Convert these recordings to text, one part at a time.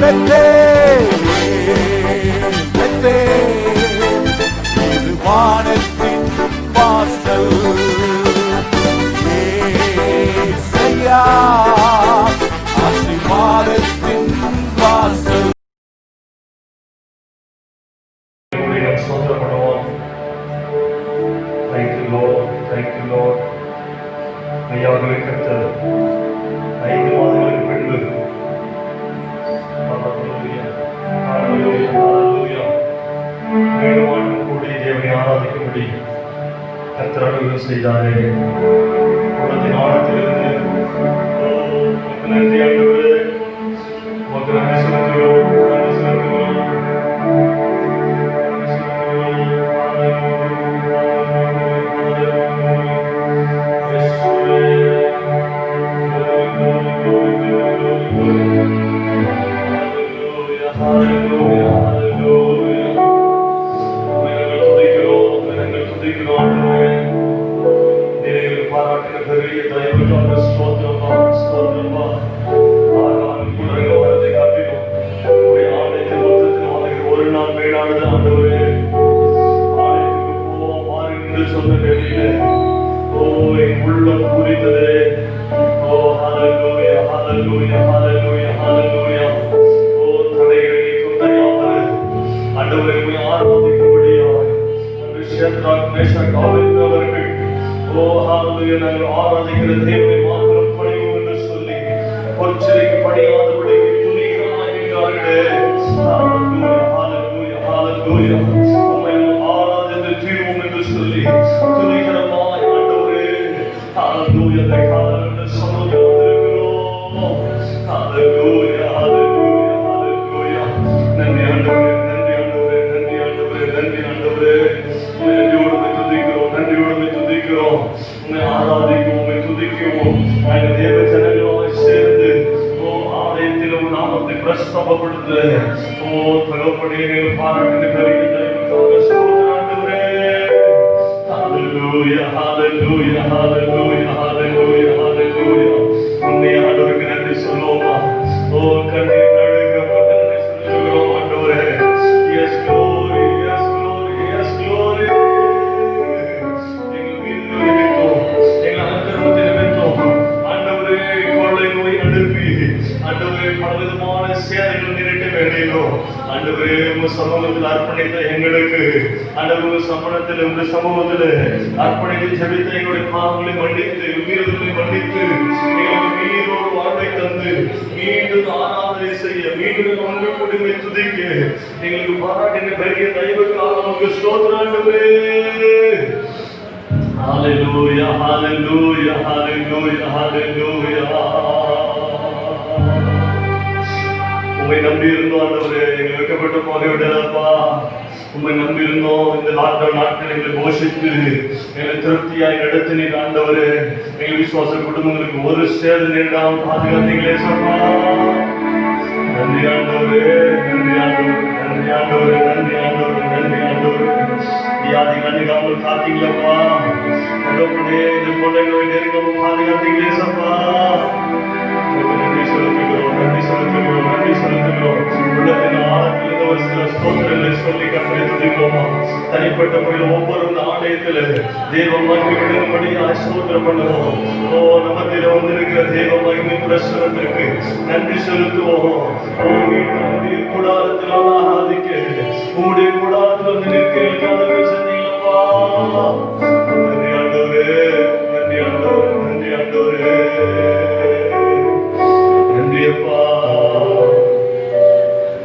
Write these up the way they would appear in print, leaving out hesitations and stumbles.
பெற்றேன் இது வானத்தின் வாசல் ஏசையா ஆசீர்வாதத்தின் வாசல். ஐயாவுடைய கர்த்தர் 5 மாதங்களுக்கு பின்பு மீண்டும் கூடி தேவனை ஆராதிக்கும்படி கர்த்தர் அனுகிரகம் செய்தாரே. உள்ளத்தின் ஆழத்திலிருந்து நன்றி ஆண்டவரே, உமக்கு நன்றி செலுத்துகிறோம், நன்றி செலுத்துகிறோம். ஆராதிக்கிற தேவனை மாத்திரம் பணிவோம் என்று சொல்லி பொற்சிலைக்கு பணியாதபடி துணிகிறார்களே. உம்மை ஆராதித்து தீர்வோம் என்று சொல்லி துணிகரமாய் ஆண்டவரே ஹல்லேலூயா காரண சமூகத்தில் வந்திருக்கிறோம். ஹல்லேலூயா ஹல்லேலூயா ஹல்லேலூயா. நன்றி ஆண்டவரே, நன்றி ஆண்டவரே, நன்றி ஆண்டவரே, நன்றி ஆண்டவரே. நன்றியோடு துதிக்கிறோம், நன்றியோடு துதிக்கிறோம், உம்மை ஆராதிக்கும், உம்மை துதிக்கும். நாங்கள் தேவ ஜனங்களாய் சேர்ந்து ஆலயத்தில் உம் நாமத்தை பிரஸ்தாபப்படுத்த தகப்பனே பாராட்டின பெரிய தயவுக்காக ஸ்தோத்திரம் ஆண்டவரே. ஹல்லேலூயா ஹல்லேலூயா ஹல்லேலூயா ஹல்லேலூயா ஹல்லேலூயா. உம்மை ஆண்டவருக்கு நன்றி சொல்லுவோமா? கண்ணீர் நடுங்க நன்றி சொல்லுகிறோம் ஆண்டவரே. Yes glory, yes glory, yes glory. எங்கள் வீடு நிமித்தம், எங்கள் அந்தரத்தை நிமித்தம் ஆண்டவரே கொள்ளை நோய் அனுப்பி ஆண்டவரே பலவிதமான சேவைகள் நிரட்ட வேண்டியோ ஆண்டவரே உங்க சமூகத்தில் அர்ப்பணித்த எங்களுக்கு ஆண்டவரே சமூகத்தில் உங்க சமூகத்தில் அர்ப்பணித்து ஜெபித்த எங்களுடைய பாவங்களை மன்னித்து மீறுதல்களை மன்னித்து எங்களுக்கு மீறோடு வாழ்வை தந்து மீண்டும் ஆராதனை செய்ய மீண்டும் ஒன்று குடிமை துதிக்க எங்களுக்கு பாராட்டின பெரிய தயவுக்காக நமக்கு ஸ்தோத்திரம் ஆண்டவரே. ஹல்லேலூயா ஹல்லேலூயா ஹல்லேலூயா ஹல்லேலூயா. உம்மை நம்பி இருந்தோம் ஆண்டவரே, எங்களை வைக்கப்பட்டு போக விடலப்பா. உம்மை நம்பி இருந்தோம். இந்த லாக்டவுன் நாட்கள் எங்களை போஷித்து எங்களை திருப்தியாய் நடத்தினீர் ஆண்டவரே. எங்கள் விசுவாச குடும்பங்களுக்கு ஒரு சேதம் நேரிடாமல் பாதுகாத்தீங்களே சப்பா. நன்றி ஆண்டவரே, நன்றி ஆண்டவரே, நன்றி ஆண்டவரே, நன்றி ஆண்டவரே, நன்றி ஆண்டவரே. வியாதி கண்டுக்காமல் காத்தீங்களப்பா. அதோடே இந்த கொள்ளை நோய் நெருங்காமல் பாதுகாத்தீங்களே சப்பா. நன்றி செலுத்துகிறோம், நன்றி செலுத்துகிறோம், நன்றி செலுத்துகிறோம். உள்ளத்தின் ஆழத்திலிருந்து ஒரு சில ஸ்தோத்திரங்களை சொல்லி கண்டனை துதிக்கிறோமா? தனிப்பட்ட முறையில் ஒவ்வொரு ஆலயத்தில் தேவ மகிமை விடும்படி ஸ்தோத்திரம் பண்ணுவோம். நமத்தில் வந்திருக்கிற தேவ மகிமை பிரசனத்திற்கு நன்றி செலுத்துவோம். உங்களுடைய கூடாரத்தில் ஆராதிக்க உங்களுடைய கூடாரத்தில் வந்து நிற்கிறீர்களா? நன்றி ஆண்டவரே, நன்றி ஆண்டவரே, நன்றி ஆண்டவரே, நன்றியப்பா.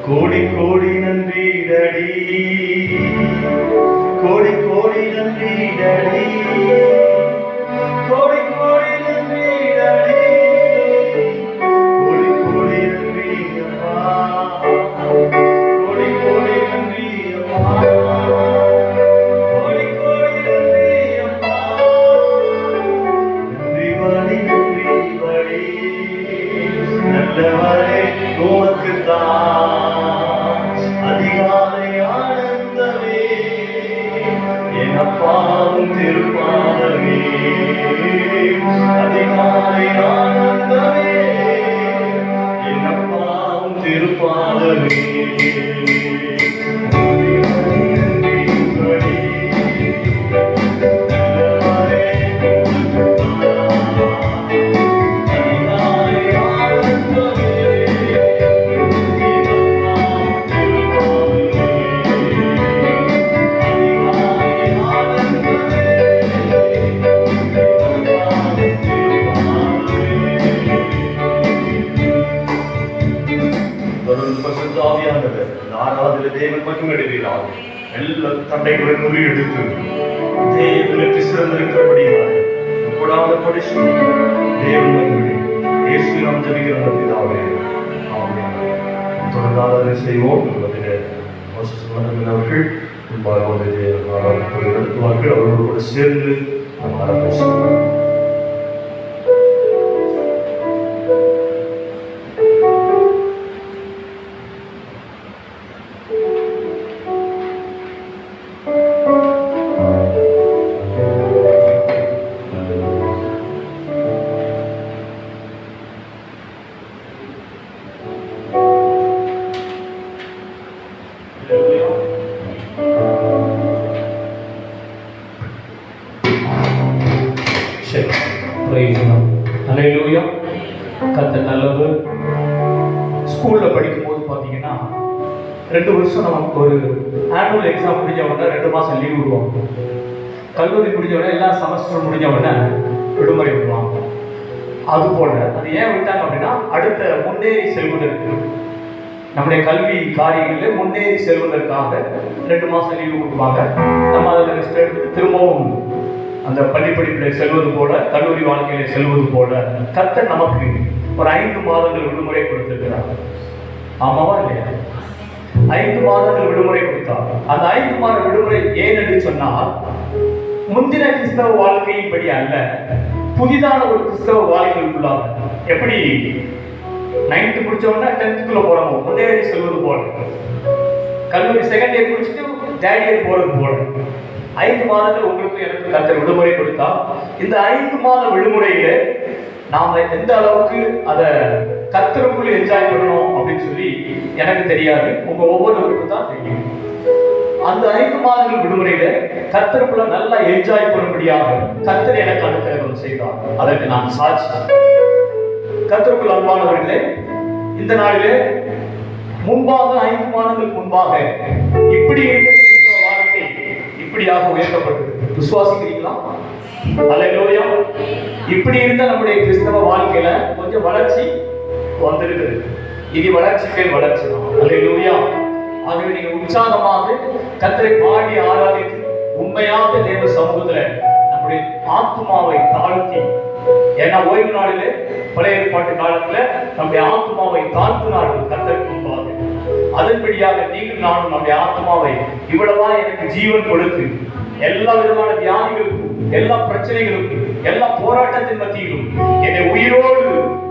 கோடி கோடி நன்றி டடி, கோடி கோடி நன்றி டடி, கோடி கோடி நன்றி டடி, கோடி கோடி நன்றி அப்பா, கோடி கோடி நன்றி அப்பா, கோடி கோடி நன்றி அப்பா. நன்றி வழி, நன்றி வழி நல்லவரே உமக்குத்தான் அதிகாலை ஆனந்தமே எனப்பாவும் திருப்பாதமே. அதிகாலை ஆனந்தமே எனப்பாவும் திருப்பாதமே தேவன் மட்டும் எடுக்கிறார். எல்லா தண்டைகளை முறியெடுத்து தேவனுக்கு சிறந்திருக்கிறபடியாக கூடாத படிச்சு தேவன் மகிமை இயேசு நாம் ஜெபிக்கிற பிதாவே ஆமென். தொடர்ந்து ஆராதனை செய்வோம். அவர்கள் முன்பாக வந்து நடத்துவார்கள். அவர்களோடு கூட சேர்ந்து நாம் ஆராதனை செய்வோம். ஹல்லேலூயா. கர்த்தர் நல்லவர். ஸ்கூலில் படிக்கும்போது பார்த்தீங்கன்னா 2 வருஷம் நமக்கு ஒரு ஆனுவல் எக்ஸாம் முடிஞ்ச உடனே 2 மாதம் லீவ் விடுவாங்க. கல்லூரி முடிஞ்ச உடனே எல்லா செமஸ்டர் முடிஞ்ச உடனே விடுமுறை விடுவாங்க. அதுபோல் அது ஏன் விட்டாங்க அப்படின்னா அடுத்த முன்னேறி செல்வதற்கு நம்முடைய கல்வி காரியங்களில் முன்னேறி செல்வதற்காக 2 மாதம் லீவு கொடுப்பாங்க. நம்ம அதில் ரெஸ்ட் எடுத்து திரும்பவும் அந்த பள்ளி படிப்பில் செல்வது போல கல்லூரி வாழ்க்கையில செல்வது போல கர்த்தர் நமக்கு ஒரு 5 மாதங்கள் விடுமுறை கொடுத்திருக்கிறார். ஆமாவா இல்லையா? 5 மாதங்கள் விடுமுறை கொடுத்தார். அந்த 5 மாத விடுமுறை ஏன் என்று சொன்னால் முந்தின கிறிஸ்தவ வாழ்க்கையின்படி அல்ல, புதிதான ஒரு கிறிஸ்தவ வாழ்க்கைக்குள்ளாக எப்படி 9th முடிச்சவொடனே 10th போறோம் முன்னேறி செல்வது போல, கல்லூரி செகண்ட் இயர் முடிச்சுட்டு தேர்ட் இயர் போறது போல 5 மாதங்கள் உங்களுக்கு எனக்கு கர்த்தர் விடுமுறை கொடுத்தா இந்த 5 மாத விடுமுறையில நாம எந்த அளவுக்கு அதை கர்த்தருக்குள்ள என்ஜாய் பண்ணணும் அப்படின்னு சொல்லி எனக்கு தெரியாது, உங்க ஒவ்வொருவருக்கும் தான் தெரியும். அந்த 5 மாதங்கள் விடுமுறையில கர்த்தருக்குள்ள நல்லா என்ஜாய் பண்ணும்படியாக கர்த்தர் எனக்கு அனுகிரகம் செய்தார். அதற்கு நான் சாட்சி. கர்த்தருக்குள் அன்பானவர்களே, இந்த நாளிலே முன்பாக 5 மாதங்களுக்கு முன்பாக இப்படி இருந்த வாழ்க்கை இப்படியாக உயர்த்தப்பட்டது. விசுவாசிக்கிறீங்களா? அல்லேலூயா. இப்படி இருந்த நம்முடைய கிறிஸ்தவ வாழ்க்கையில கொஞ்சம் வளர்ச்சி வந்திருக்குது. இது வளர்ச்சிக்கு வளர்ச்சி தான். அல்லேலூயா. ஆகவே நீங்க உற்சாகமாக கர்த்தரை பாடி ஆராதித்து உண்மையாக தேவ சமூகத்துல நம்முடைய ஆத்துமாவை தாழ்த்தி, ஏன்னா ஓய்வு நாளிலே பழைய ஏற்பாட்டு காலத்துல நம்முடைய ஆத்துமாவை தாழ்த்தினார்கள் கர்த்தருக்கு முன்பாக. அதன்படியாக நீங்கள் நானும் நம்முடைய ஆத்மாவை இவ்வளவா எனக்கு ஜீவன் கொடுத்து எல்லா விதமான வியாதிகளுக்கும் எல்லா பிரச்சனைகளுக்கும் எல்லா போராட்டத்தின் மத்தியிலும் என்னை உயிரோடு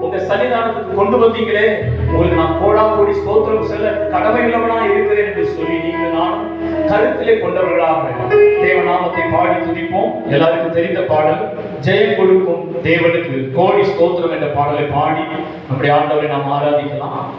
உங்க சன்னிதானத்துக்கு கொண்டு வந்தீங்களே, உங்களுக்கு நான் கோடி ஸ்தோத்திரம் செல்ல கடமையுள்ளவனா இருக்கிறேன் என்று சொல்லி நீங்கள் நானும் கருத்திலே கொண்டவர்களாக தேவநாமத்தை பாடி துதிப்போம். எல்லாருக்கும் தெரிந்த பாடல் ஜெயம் கொடுக்கும் தேவனுக்கு கோடி ஸ்தோத்திரம் என்ற பாடலை பாடி நம்முடைய ஆண்டவரை நாம் ஆராதிக்கலாம்.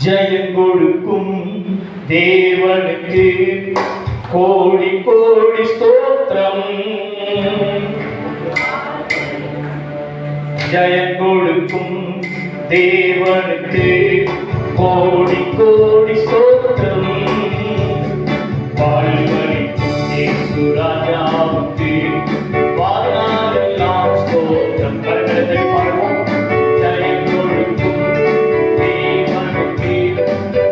ஜெயம் கொடுக்கும் தேவனுக்கு கோடி கோடி ஸ்தோத்திரம். ஜெயம் கொடுக்கும் தேவனுக்கு கோடி கோடி ஸ்தோத்திரம். வாழ்வளிக்கும் இயேசு ராஜாவுக்கு வாழ்நாளெல்லாம் ஸ்தோத்திரம். கரங்களை பாடுவோம். ஜெயம் கொடுக்கும் தேவனுக்கு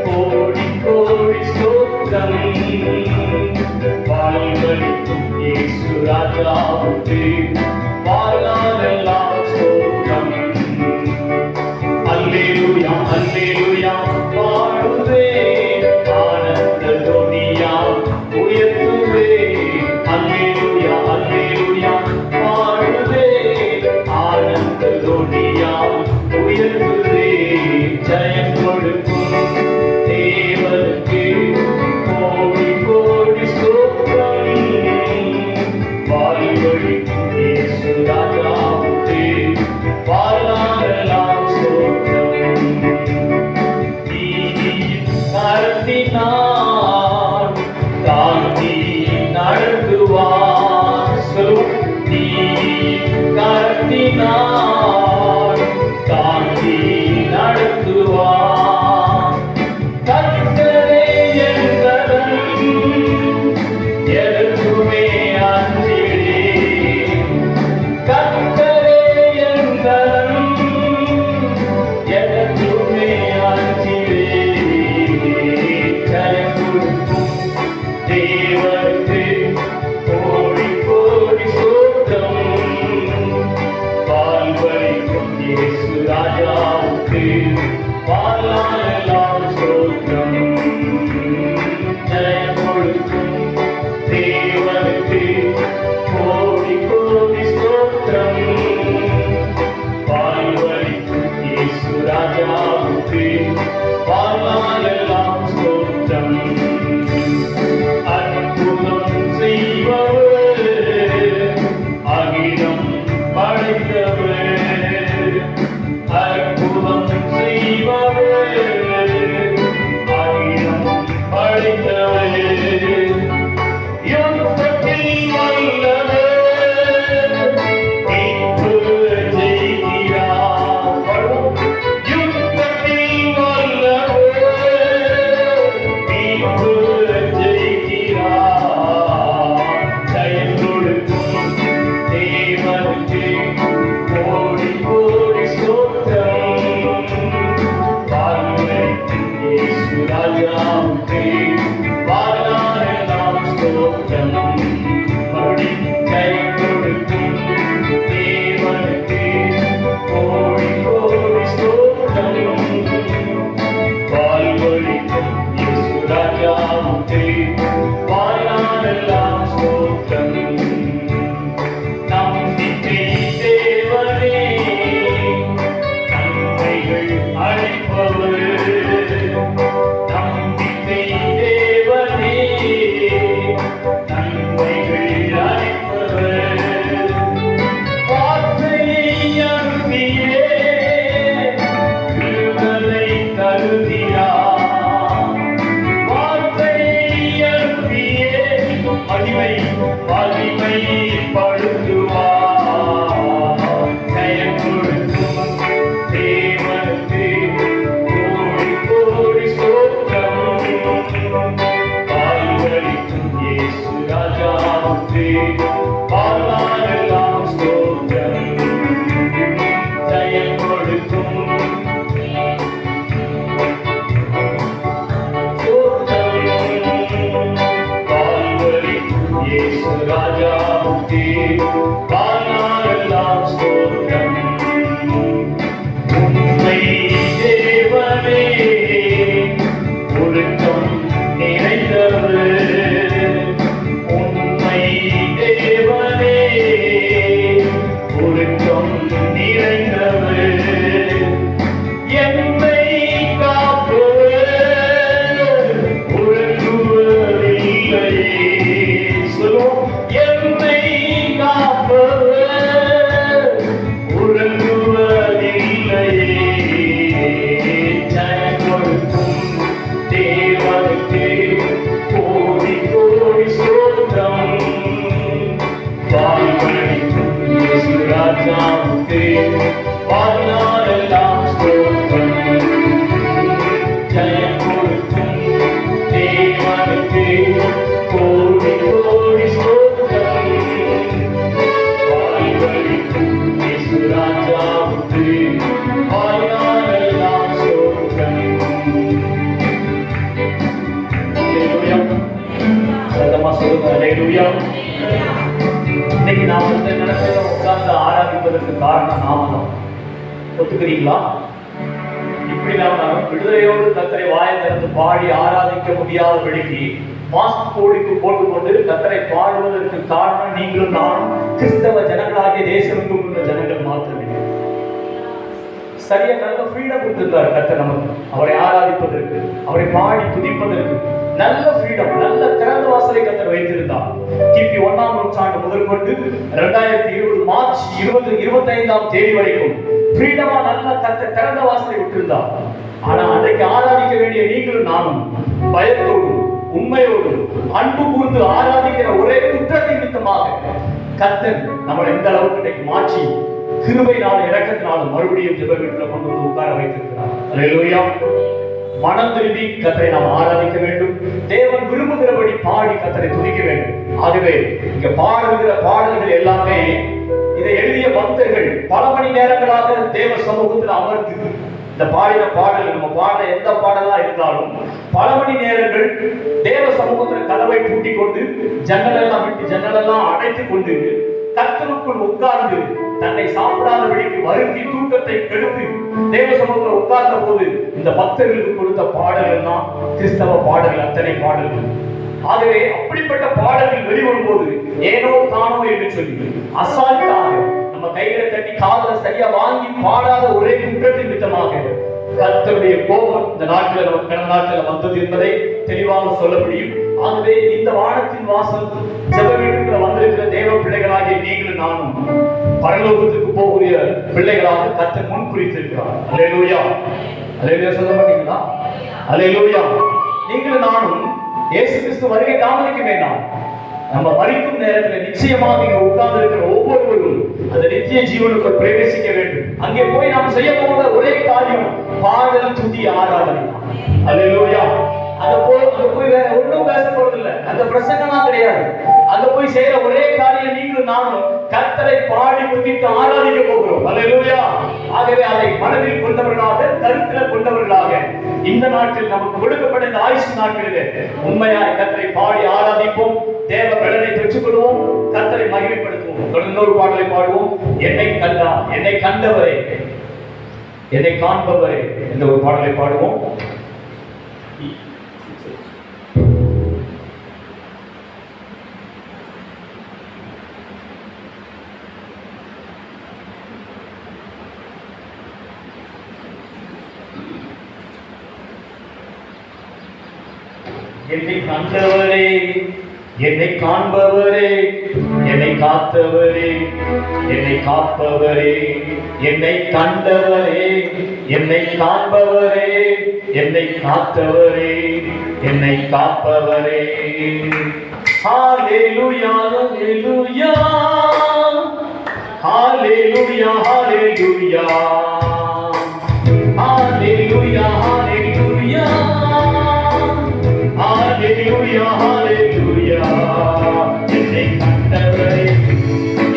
கோடி கோடி ஸ்தோத்திரம். வாழ்வளிக்கும் இயேசு ராஜாவுக்கு வாழ்நாளெல்லாம் ஸ்தோத்திரம். அல்லேலூயா அல்லேலூயா பாடுவே ஆனந்த துணியால் அற்புதம் செய்பவர், அகிலம் படைத்தவர், அற்புதம் செய்பவர், அகிலம் படைத்தவர், யுத்தத்தில் வல்லவர், தீர்ப்பு ஜெயிக்கிறார். யுத்தத்தில் வல்லவர், தீர்ப்பு ஜெயிக்கிறார். ஜெயம் கொடுக்கும் தேவனுக்கு கோடி கோடி ஸ்தோத்திரம். வாழ்வளிக்கும் இயேசு ராஜாவுக்கு வாழாரெல்லாம் ஸ்தோத்திரம். மறுபடியும் ஜெயம் கொடுக்கும் தேவனுக்கு கோடி கோடி ஸ்தோத்திரம். வாழ்வளிக்கும் இயேசு ராஜாவுக்கு வாழாரெல்லாம் ஸ்தோத்திரம். நம்பிக்கை தேவனே, நன்மைகள் அளிப்பவர். நம்பிக்கை தேவனே, நன்மைகள் அளிப்பவர். வார்த்தையை அருந்தியே விடுதலை தருகிறார். வார்த்தையை அருந்தியே வலிமைப்படுத்துவார். ஜெயம் கொடுக்கும் தேவனுக்கு கோடி கோடி ஸ்தோத்திரம். வாழ்வளிக்கும் இயேசு ராஜாவுக்கு வாழாரெல்லாம் ஸ்தோத்திரம். ஜெயம் கொடுக்கும் இயேசு ராஜாவுக்கு வாழாரெல்லாம் ஸ்தோத்திரம். உண்மை தேவனே, ஒழுக்கம் நிறைந்தவர். உண்மை தேவனே, ஒழுக்கம் நிறைந்தவர். என்னை காப்பவர் உறங்குவதில்லையே. சொல்லுவோம். என்னை காப்பவர் உறங்குவதில்லையே. ஜெயம் கொடுக்கும் தேவனுக்கு கோடி கோடி ஸ்தோத்திரம். வாழ்வளிக்கும் இயேசு ராஜாவுக்கு வாழ்நாளெல்லாம் ஸ்தோத்திரம். ஜெயம் கொடுக்கும் தேவனுக்கு கோடி கோடி ஸ்தோத்திரம். வாழ்வளிக்கும் இயேசு ராஜாவுக்கு வாழ்நாளெல்லாம் ஸ்தோத்திரம். அல்லேலூயா. சத்தமா சொல்லுங்க, அல்லேலூயா. இன்னைக்கு நாம் இந்த நிலத்தில உட்கார்ந்து ஆராதிப்பதற்கு காரணம் நாம தான். ஒத்துக்கிறீங்களா? இப்படி நாம் விடுதலையோடு கர்த்தரை வாயை திறந்து பாடி ஆராதிக்க முடியாதபடிக்கு மாஸ்க் போட்டுக்கொண்டு கர்த்தரை பாடுவதற்கு காரணம் நீங்களும் நானும் கிறிஸ்தவ ஜனங்களாகிய தேசமெங்கும் உள்ள ஜனங்கள் மாத்திரமே. சரியா நல்ல ஃப்ரீடம் கொடுத்திருந்தார் கர்த்தர் நமக்கு, அவரை ஆராதிப்பதற்கு, அவரை பாடி துதிப்பதற்கு நல்ல ஃப்ரீடம், நல்ல திறந்த வாசலை கர்த்தர் வைத்திருந்தார். கிபி 1ஆம் நூற்றாண்டு முதல் கொண்டு 2020 மார்ச் 25ஆம் தேதி வரைக்கும் ஃப்ரீடமா நல்ல கர்த்தர் திறந்த வாசலை விட்டிருந்தார். ஆனா அன்றைக்கு ஆராதிக்க வேண்டிய நீங்களும் நானும் பயத்தோடு உண்மையோடு அன்பு கூர்ந்து ஆராதிக்கிற ஒரே குற்றத்தின் நிமித்தமாக கர்த்தர் நம்மளை எந்த அளவுக்கு இன்னைக்கு மாற்றி கிருபையினாலும் இரக்கத்தினாலும் மறுபடியும் ஜெப வீட்டில் கொண்டு வந்து உட்கார வைத்திருக்கிறார். அல்லேலூயா. மனம் திரும்பி கர்த்தரை நாம் ஆராதிக்க வேண்டும். தேவன் விரும்புகிறபடி பாடி கர்த்தரை துதிக்க வேண்டும். ஆகவே இங்க பாடுகிற பாடல்கள் எல்லாமே இதை எழுதிய பக்தர்கள் பல மணி நேரங்களாக தேவ சமூகத்தில் அமர்ந்து இந்த பாடின பாடல், நம்ம பாடுற எந்த பாடலா இருந்தாலும் பல மணி நேரங்கள் தேவ சமூகத்தில் கதவை பூட்டி கொண்டு ஜன்னலெல்லாம் விட்டு ஜன்னலெல்லாம் அடைத்துக் கொண்டு கர்த்தருக்குள் உட்கார்ந்து தன்னை சாப்பிடாதபடிக்கு வருந்தி தூக்கத்தை கெடுத்து தேவ சமூகத்தில் உட்கார்ந்த போது இந்த பக்தர்களுக்கு கொடுத்த பாடல்கள் தான் கிறிஸ்தவ பாடல்கள், அத்தனை பாடல்கள். ஆகவே அப்படிப்பட்ட பாடல்கள் வெளிவரும் போது ஏனோ தானோ என்று சொல்லி அசால்ட்டாக நம்ம கைகளை தட்டி காதல சரியா வாங்கி பாடாத ஒரே குற்றத்தின் நிமித்தமாக கர்த்தருடைய கோபம் இந்த நாட்களில் நம்ம கடந்த நாட்களில் வந்தது என்பதை தெளிவாக சொல்ல முடியும். ஆகவே இந்த வானத்தின் வாசல் ஜெப வீட்டுக்குள்ள வந்திருக்கிற தேவ பிள்ளைகளாகிய நீங்களும் நானும் பரலோகத்துக்கு போகிற பிள்ளைகளாக கர்த்தர் முன் குறித்திருக்கிறார். அல்லேலூயா, அல்லேலூயா சொல்ல மாட்டீங்களா? அல்லேலூயா. நீங்களும் நானும் இயேசு கிறிஸ்து வருகை தாமதிக்க வேண்டாம். நம்ம மரிக்கும் நேரத்தில் நிச்சயமாக இங்க உட்கார்ந்து இருக்கிற ஒவ்வொருவரும் அந்த நித்திய ஜீவனுக்குள் பிரவேசிக்க வேண்டும். அங்கே போய் நாம் செய்ய போகிற ஒரே காரியம் பாடல், துதி, ஆராதனை. அல்லேலூயா. அங்க போய் வேற ஒன்றும் பேச போறது இல்லை. அந்த பிரசங்கம்லாம் கிடையாது. அங்க போய் செய்யற ஒரே காரியம் நீங்களும் நானும் கர்த்தரை பாடி துதித்து ஆராதிக்க போகிறோம். அல்லேலூயா. ஆகவே அதை மனதில் கொண்டவர்களாக, கருத்தில் கொண்டவர்களாக இந்த நாட்டில் நமக்கு கொடுக்கப்பட்ட இந்த ஆயுசு நாட்களிலே உண்மையாய் கர்த்தரை பாடி ஆராதிப்போம். தேவ பலனை பெற்றுக் கொள்வோம். கர்த்தரை மகிமைப்படுத்துவோம். இன்னொரு பாடலை பாடுவோம். என்னை கண்டா, என்னை கண்டவரே, என்னை காண்பவரே என்ற ஒரு பாடலை பாடுவோம். என்னை கண்டவரே, என்னை காண்பவரே, என்னை காத்தவரே, என்னை காப்பவரே, என்னை கண்டவரே, என்னை காண்பவரே, என்னை காத்தவரே, என்னை காப்பவரே. ஹalleluya, ஹalleluya, ஹalleluya, ஹalleluya, ஹalleluya, ஹalleluya, ஹalleluya, ஹalleluya. என்னை கண்டவரே,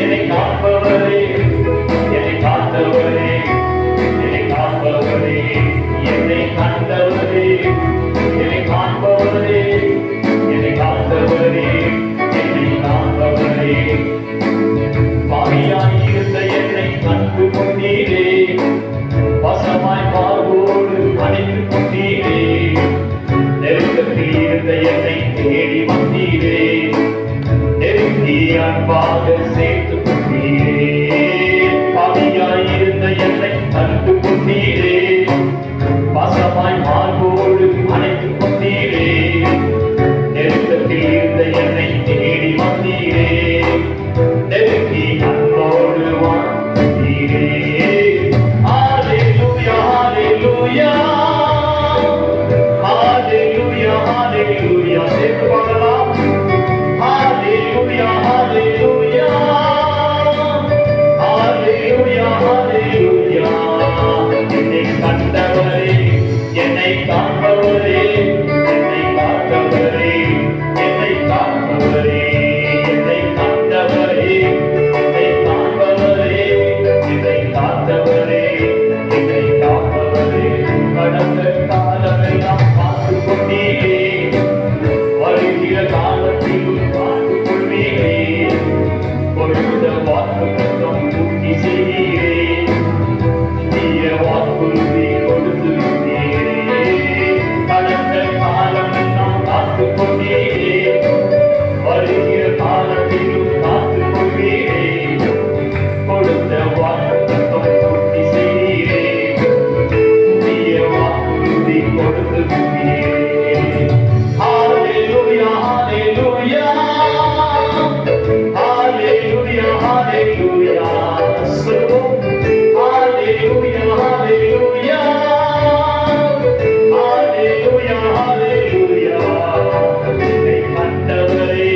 என்னை காப்பவரே, என்னை காத்தவரே, என்னை காப்பவரே, என்னை கண்டவரே, என்னை காண்பவரே, என்னை காத்தவரே, என்னை காப்பவரே. பாவியாயிருந்த என்னை கண்டு கொண்டீரே, வசமாய் மார்போடு அணைத்துக் கொண்டீரே, நெருக்கத்தில் இருந்த என்னை தேடி வந்தீரே, நெருங்கி அன்பாக சேர்த்துக் கொண்டீரே. பாவியாயிருந்த என்னை கண்டு கொண்டீரே, வசமாய் மார்போடு அணைத்துக் கொண்டீரே, நெருக்கத்தில் இருந்த என்னை தேடி வந்தீரே, நெருங்கி அன்போடு வாழ்ந்தீரே. ஹalleluya, ஹalleluya, ஹalleluya, ஹalleluya. சேர்த்து பாடலாம். ஹalleluya, ஹalleluya, ஹalleluya, ஹalleluya. என்னை கண்டவரே, என்னை காண்பவரே, என்னை காத்தவரே, என்னை காப்பவரே, என்னை கண்டவரே, என்னை காண்பவரே, என்னை காத்தவரே, என்னை காப்பவரே. கடந்த காலமெல்லாம் பார்த்து கொண்டீரே, வருகிற காலத்திலும் பார்த்து கொள்வீரே, கொடுத்த வாக்குத்தத்தம் பூர்த்தி செய்வீரே, தீய வாக்குறுதி கொடுத்திருந்தீரே. கடந்த காலமெல்லாம் காத்து கொண்டீரே, வருகிற காலத்திலும் காத்து கொள்வீரே, கொடுத்த வாக்குத்தத்தம் பூர்த்தி செய்வீரே, தீய வாக்குறுதி கொடுத்திருந்தீரே. ஹalleluya, ஹalleluya, ஹalleluya, ஹalleluya. சொல்லுவோம். ஹalleluya, ஹalleluya, ஹalleluya, ஹalleluya. என்னை கண்டவரே,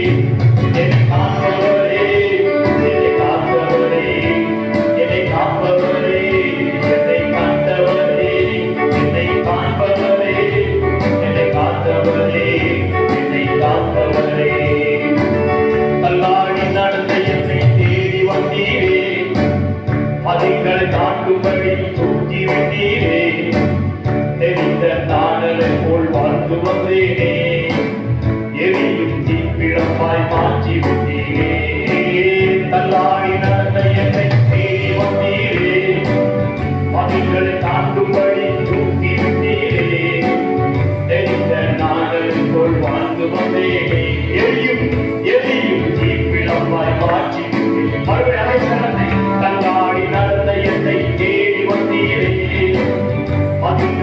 என்னை காண்பவரே, என்னை காப்பவரே, என்னை காப்பவரே, என்னை கண்டவரே, என்னை காண்பவரே, என்னை காத்தவரே, என்னை காப்பவரே. தள்ளாடி நடந்த என்னை தேடி வந்தீரே, மதில்களை தாண்டும்படி தூக்கி விட்டீரே, தெரிந்த நாணலை போல் வாழ்ந்து வந்தேனே, எரியும் தீப்பிழம்பாய் மாற்றி விட்டீரே. தள்ளாடி நடந்த என்னை தேடி வந்தீரே, மதில்களை தாண்டும்படி தூக்கி விட்டீரே, தெரிந்த நாணலை போல் வாழ்ந்து வந்தேனே, எரியும் தீப்பிழம்பாய் மாற்றி விட்டீரே. மறுபடியும் அலைச்சலத்தை. தள்ளாடி நடந்த என்னை தேடி வந்தீரே, மதில்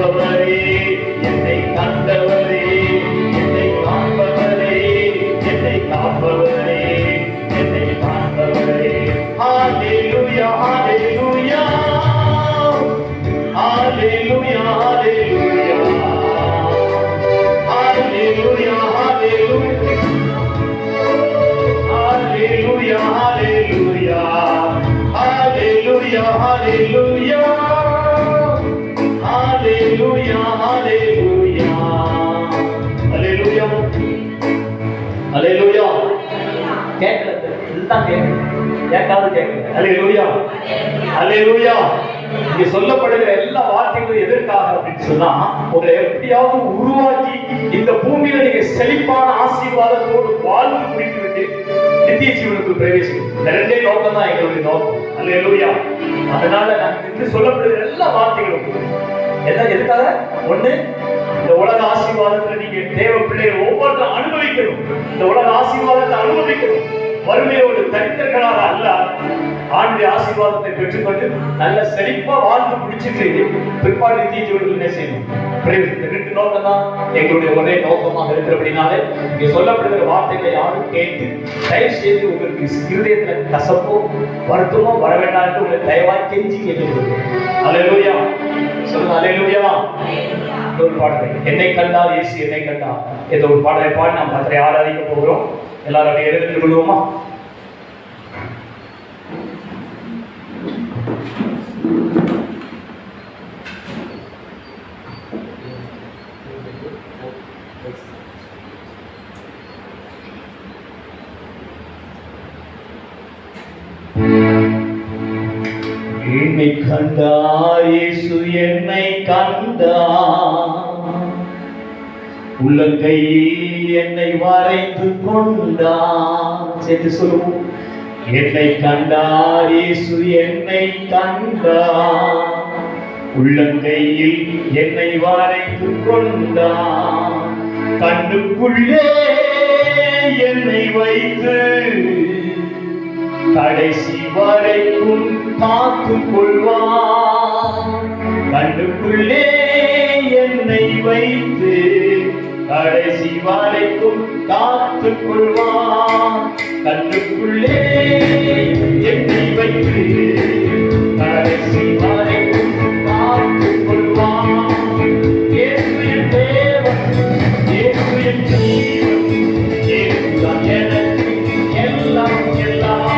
காண்பவரே, என்னை கண்டவரே, என்னை காண்பவரே, என்னை காண்பவரே, என்னை காண்பவரே. ஹalleluya ஹalleluya ஹalleluya ஹalleluya ஹalleluya ஹalleluya ஹalleluya ஹalleluya ஹalleluya ஹalleluya ஹalleluya ஹalleluya ஹalleluya. கேட்கல, இதுதான் கேட்கல, கேட்காது கேட்கல. ஹalleluya ஹalleluya. இங்க சொல்லப்படுகிற எல்லா வார்த்தைகளும் எதற்காக அப்படின்னு சொன்னா, உங்களை எப்படியாவது உருவாக்கி இந்த பூமியில நீங்க செழிப்பான ஆசீர்வாதத்தோடு வாழ்ந்து முடித்துவிட்டு நித்திய ஜீவனுக்கு பிரவேசிக்கும். இந்த ரெண்டே நோக்கம் தான் எங்களுடைய நோக்கம். ஹalleluya. அதனால நான் இன்று சொல்லப்படுகிற எல்லா வார்த்தைகளும் எதுக்காக? ஒண்ணு, இந்த உலக ஆசீர்வாதத்துல நீங்க தேவ பிள்ளைகள் ஒவ்வொருத்தரும் அனுபவிக்கணும். இந்த உலக ஆசீர்வாதத்தை அனுபவிக்கணும். வறுமையோடு தரித்திரர்களாக அல்ல, ஆண்டுடைய ஆசீர்வாதத்தை பெற்றுக்கொண்டு நல்ல செழிப்பா வாழ்ந்து முடிச்சுட்டு பிற்பாடு நித்திய ஜீவனுக்கு என்ன செய்யணும்? இந்த ரெண்டு நோக்கம் தான் எங்களுடைய ஒரே நோக்கமாக இருக்கிறபடினாலே இங்கே சொல்லப்படுகிற வார்த்தைகளை யாரும் கேட்டு தயவு செய்து உங்களுக்கு இருதயத்துல கசப்போ வருத்தமோ வர வேண்டாம் என்று உங்களை தயவாய் கெஞ்சி கேட்டுக்கொள்கிறேன். அல்லேலூயா சொல்லுங்க. அல்லேலூயா. ஒரு பாடலை, என்னை கண்டால் இயேசு என்னை கண்டால் என்ற ஒரு பாடலை பாடி நாம் கர்த்தரை ஆராதிக்க போகிறோம். எல்லாரும் எழுந்து கொள்வோமா? என்னை கண்டார் இயேசு என்னை கண்டார், உள்ளங்கையில் என்னை வரைந்து கொண்டார். சேர்த்து சொல்லுவோம். என்னை கண்டார் இயேசு என்னை கண்டார், உள்ளங்கையில் என்னை வரைந்து கொண்டார். கண்ணுக்குள்ளே என்னை வைத்து கடைசி வரைக்கும் காத்துக் கொள்வார். கண்ணுக்குள்ளே என்னை வைத்து கடைசி வரைக்கும் காத்துக் கொள்வார். கண்ணுக்குள்ளே என்னை வைத்து கடைசி வரைக்கும் காத்துக் கொள்வார். இயேசு என் தேவன், இயேசு என் ஜீவன், இயேசு தான் எனக்கு எல்லாம் எல்லாம்.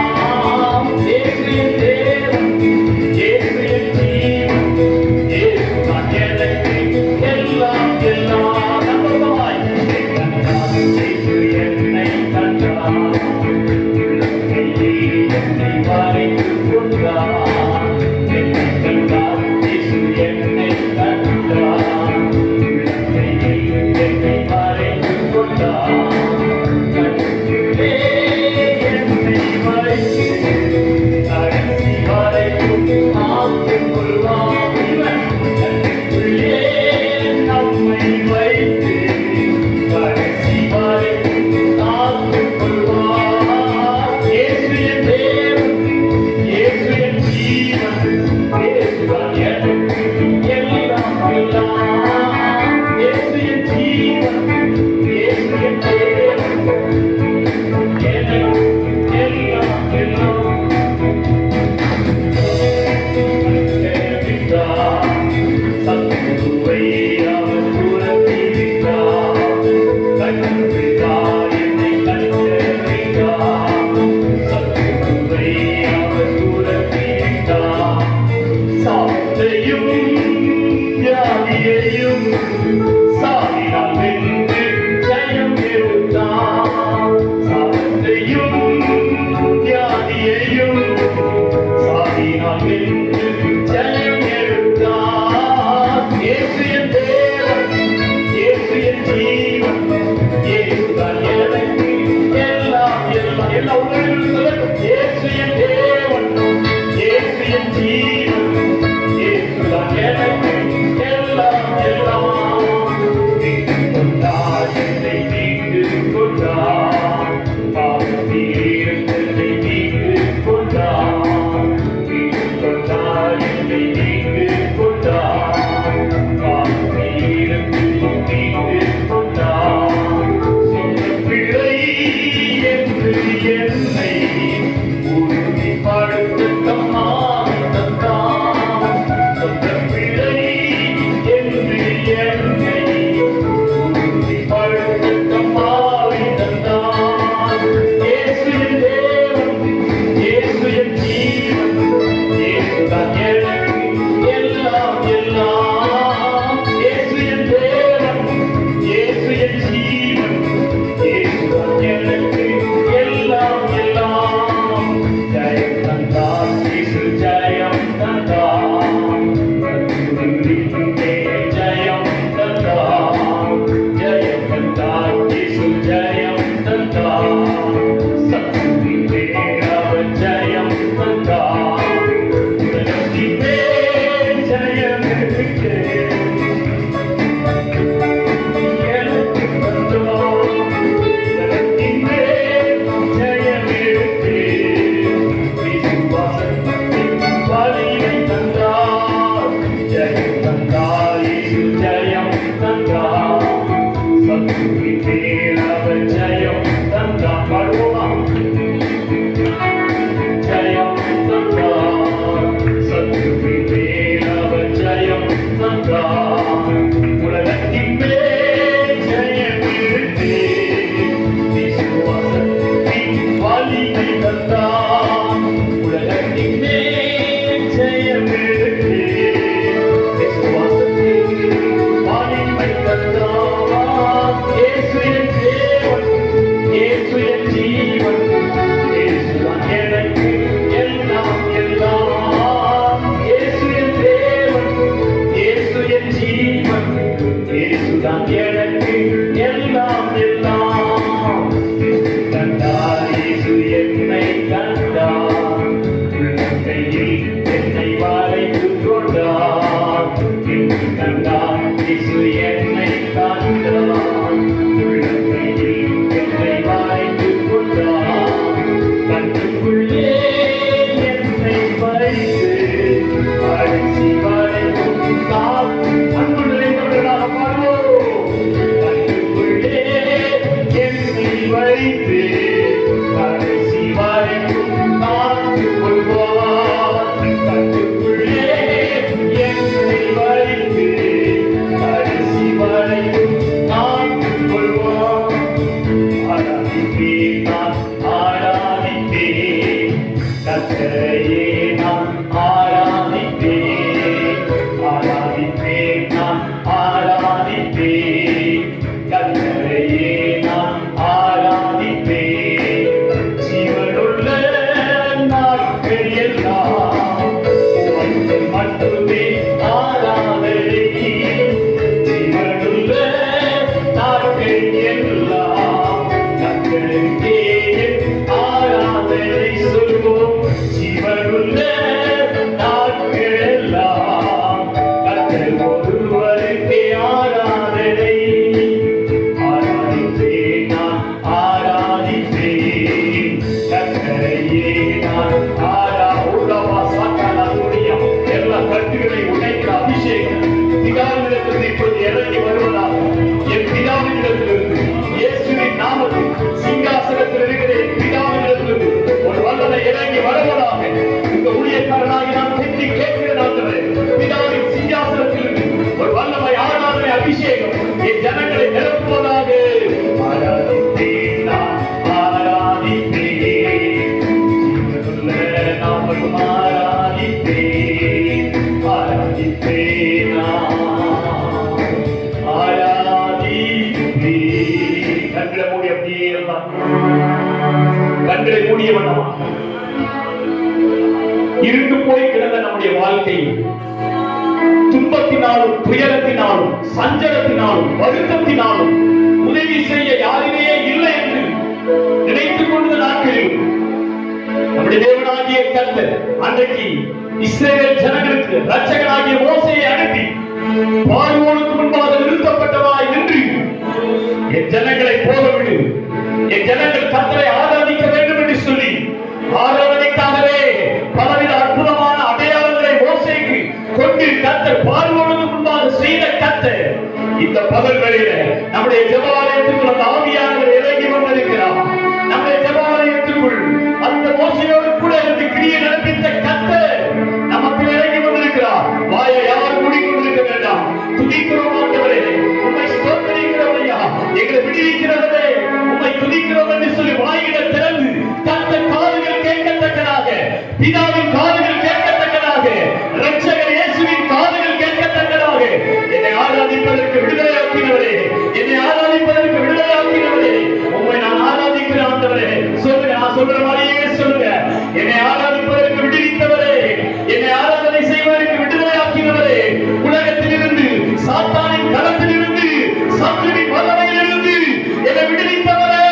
தான் எனக்கு எல்லாம் எல்லாம். கண்டார் இயேசு என்னை கண்டார், உள்ளங்கையில் என்னை வளைத்து கொண்டார். கண்டார் இயேசு என்னை கண்டார், உள்ளங்கையில் என்னை வளைத்து கொண்டார். கண்ணுக்குள்ளே என்னை வைத்து கடைசி வரைக்கும் அன்பு நிறைந்தவர்களாக பாடுவோம். கண்ணுக்குள்ளே என்னை வைத்து கடைசி வரைக்கும் காத்து கொள்வார். கண்ணுக்குள்ளே என்னை வைத்து கடைசி வரைக்கும் காத்து கொள்வார். ஆராதிப்பேன் நான் ஆராதிப்பேன், கர்த்தரையே நான் ஆராதிப்பேன். ஆராதிப்பேன் நான் ஆராதிப்பேன், கர்த்தரையே நான் ஆராதிப்பேன். ஜீவனுள்ள நாட்கள் எல்லாம் உமக்கு மட்டுமே ஆராதனை. ஜீவனுள்ள நாட்கள் எல்லாம் கர்த்தருக்கே ஆராதனை சொல்வோம். ஜீவனுள்ள நாட்கள் எல்லாம் கர்த்தர் ஒருவருக்கே ஆராதனை. ஆராதிப்பேன் நான் ஆராதிப்பேன், கர்த்தரையே நான் எல்லா கட்டுகளை உடைக்கிற அபிஷேகம் பிதாவினிடத்திலிருந்து இப்பொழுது இறங்கி வருவதாக. என் பிதாவினிடத்திலிருந்து இயேசுவின் நாமத்தில் சிங்காசனத்தில் இருக்கிற என் பிதாவினிடத்திலிருந்து ஒரு வல்லமை இறங்கி வருவதாக. இந்த ஊழியக்காரனாகி நான் சென்று கேட்கிறேன் ஆண்டவரே, பிதாவின் சிங்காசனத்திலிருந்து ஒரு வல்லமை ஆராதனை அபிஷேகம் என் ஜனங்களை நிரப்புவதாக. ஆராதிப்பேன் நான் ஆராதிப்பேன், ஜீவனுள்ள நாமம் ஆராதிப்பேன். ஆராதிப்பேன் நான் ஆராதிப்பேன். கண்களை மூடி அப்படியே எல்லாம் கண்களை மூடிய வண்ணமா இருண்டு போய் கிடந்த நம்முடைய வாழ்க்கை துன்பத்தினாலும் துயரத்தினாலும் சஞ்சலத்தினாலும் வருத்தத்தினாலும் உதவி செய்ய யாருமே இல்லை என்று நினைத்துக் கொண்ட நாட்களில் நம்முடைய தேவனாகிய கர்த்தர் அன்றைக்கு இஸ்ரவேல் ஜனங்களுக்கு இரட்சகனாகிய மோசேயை அனுப்பி பார்வோனுக்கு முன்பாக நிறுத்தப்பட்டவாய் நின்று என் ஜனங்களை போகவிடு, என் ஜனங்கள் கர்த்தரை ஆராதிக்க வேண்டும் என்று சொல்லி ஆராதனைக்காகவே பலவித அற்புதமான அடையாளங்களை மோசேக்கு கொண்டு கர்த்தர் பார்வோனுக்கு முன்பாக செய்த கர்த்தர் இந்த பகல் வேளையில நம்முடைய ஜெபாலயத்துக்குள் அந்த ஆவியானவர் இறங்கி வந்திருக்கிறார். நம்முடைய ஜெபாலயத்துக்குள் அந்த மோசையோடு கூட இருந்து கிரியை நடப்பித்த கர்த்தர் நமக்கு இறங்கி வந்திருக்கிறார். வாயை யாரும் மூடிக்கொண்டிருக்க வேண்டாம். துதிக்கிறோம் ஆண்டவரே, உம்மை ஸ்தோத்திரிக்கிறோம் ஐயா, எங்களை விடுவிக்கிறவரே உம்மை துதிக்கிறோம் என்று சொல்லி வாயிலை திறந்து கர்த்தர் காதுகள் கேட்கத்தக்கதாக, பிதாவின் காதுகள் கேட்கத்தக்கதாக, இரட்சகர் இயேசுவின் காதுகள் கேட்கத்தக்கதாக என்னை ஆராதிப்பதற்கு விடுதலையாக்கினவரே, என்னை ஆராதிப்பதற்கு விடுதலையாக்கினவரே, உம்மை நான் ஆராதிக்கிறேன் ஆண்டவரே. சொல்லுங்க, நான் சொல்ற மாதிரியே சொல்லுங்க. என்னை ஆராதிப்பதற்கு விடுவித்தவரே, என்னை ஆராதனை செய்வதற்கு விடுதலையாக்கினவரே, உலகத்திலிருந்து சாத்தானின் கரத்திலிருந்து சத்துருவின் வல்லமையிலிருந்து என்னை விடுவித்தவரே,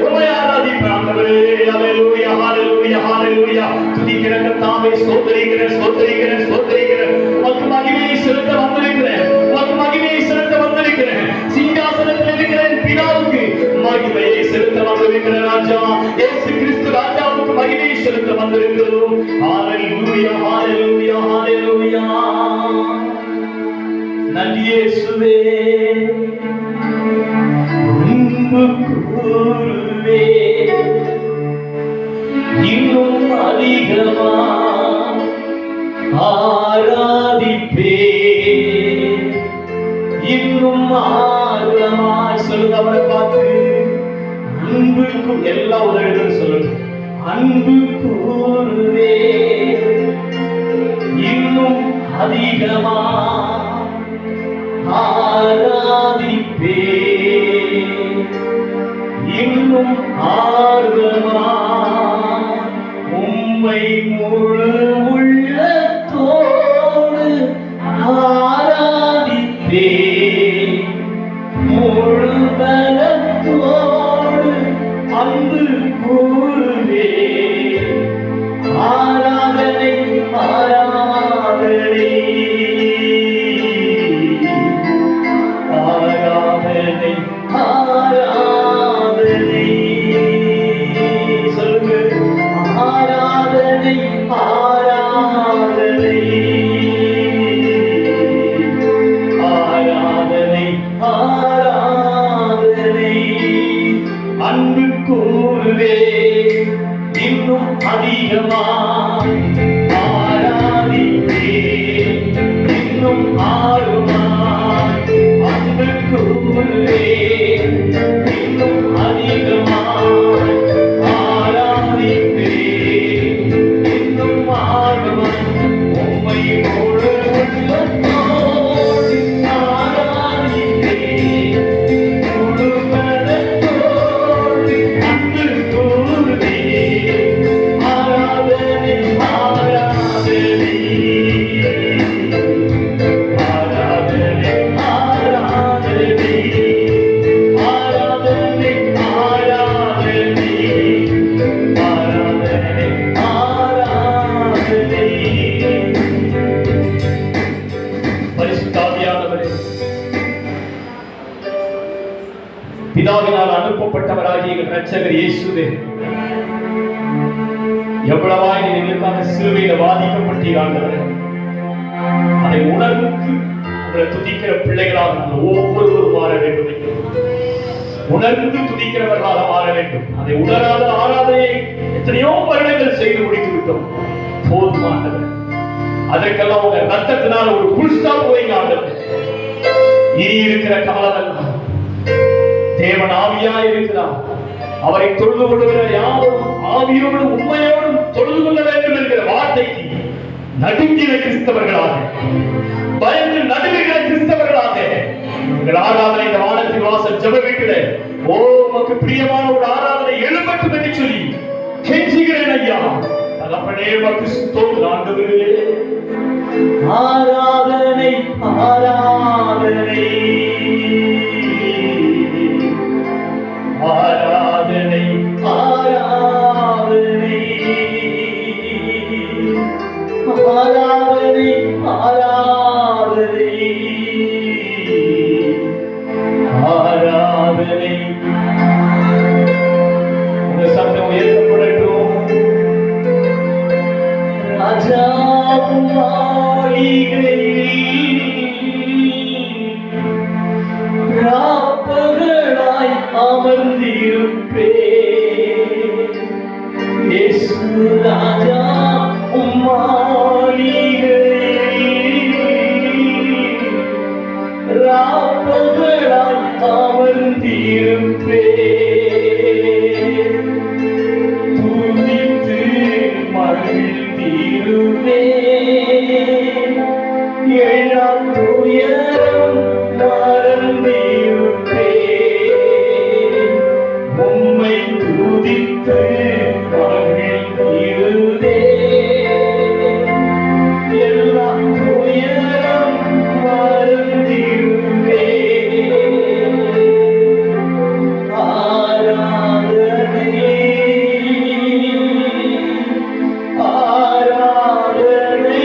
உம்மை ஆராதிப்பேன் ஆண்டவரே. ஹல்லேலூயா, ஹல்லேலூயா, ஹல்லேலூயா. துதிக்கிற கர்த்தாவே ஸ்தோத்திரிக்கிறேன், ஸ்தோத்திரிக்கிறேன், ஸ்தோத்திரிக்கிறேன். உமக்கு மகிமையை செலுத்த வந்திருக்கிறேன், உமக்கு மகிமையை செலுத்த வந்திருக்கிறேன். சிங்காசனத்தில் இருக்கிற பிதாவுக்கு மகிமையை செலுத்த வந்திருக்கிறேன் ராஜா. இயேசு கிறிஸ்து ராஜாவுக்கு மகிமையை செலுத்த வந்திருக்கிறோம். ஹல்லேலூயா, ஹல்லேலூயா, ஹல்லேலூயா. நன்றி இயேசுவே, அன்பு கூறுவே இன்னும் அதிகமா ஆராதிப்பே, இன்னும் ஆர்வமாய் சொல்லுங்க. அவரை பார்த்து அன்புக்கும் எல்லா உதவிகளும் சொல்லுங்க. அன்பு கூறுவே இன்னும் அதிகமா ஆராதிப்பே, இன்னும் ஆர்வமா உம்மை முழு உள்ளத்தோடு ஆராதிப்பே, பிதாவினால் அனுப்பப்பட்டவராகிய எங்கள் இரட்சகர் இயேசுவே, எவ்வளவாய் நீர் எங்களுக்காக சிலுவையில வாதிக்கப்பட்டீர் ஆண்டவரே. அதை உணர்ந்து உங்களை துதிக்கிற பிள்ளைகளாக நாங்கள் ஒவ்வொருவரும் மாற வேண்டும். உணர்ந்து துதிக்கிறவர்களாக மாற வேண்டும். அதை உணராத ஆராதனையை எத்தனையோ வருடங்கள் செய்து முடித்து விட்டோம். போதுமானவர். அதற்கெல்லாம் உங்க ரத்தத்தினால் ஒரு புல் ஸ்டாப் வைங்க ஆண்டவர். இனி இருக்கிற காலமெல்லாம் தேவன் ஆவியா இருக்கிறார். அவரை தொழுது கொள்ளுகிற யாவரும் ஆவியோடும் உண்மையோடும் தொழுது கொள்ள வேண்டும் என்கிற வார்த்தைக்கு நடுங்கிற கிறிஸ்தவர்களாக, பயந்து நடுங்குகிற கிறிஸ்தவர்களாக உங்கள் ஆராதனை இந்த வானத்தின் வாசல் ஜெப வீட்டிலே உமக்கு பிரியமான ஒரு ஆராதனை எழும்பட்டும் என்று சொல்லி கெஞ்சுகிறேன் ஐயா. தகப்பனே உமக்கு ஸ்தோத்திரம் ஆண்டவரே. ஆராதனை ஆராதனை ஆராதனை ஆராதனை ஆராதனை ஆராதனை ஆராதனை. உங்க சத்தம் உயர்த்தப்படட்டும். ராஜாவும் ராப்பகலாய் அமர்ந்திருப்பே. இயேசு ராஜா ராப்பகலாய் அமர்ந்திருப்பே. துதித்து மகிழ்ந்திருப்பே. எழாம் துயரம் மறந்திருப்பே. உம்மை துதித்து மகிழ்ந்திருந்தே. எல்லாம் துயரம் மறந்திருப்பே. ஆராதனை ஆராதனை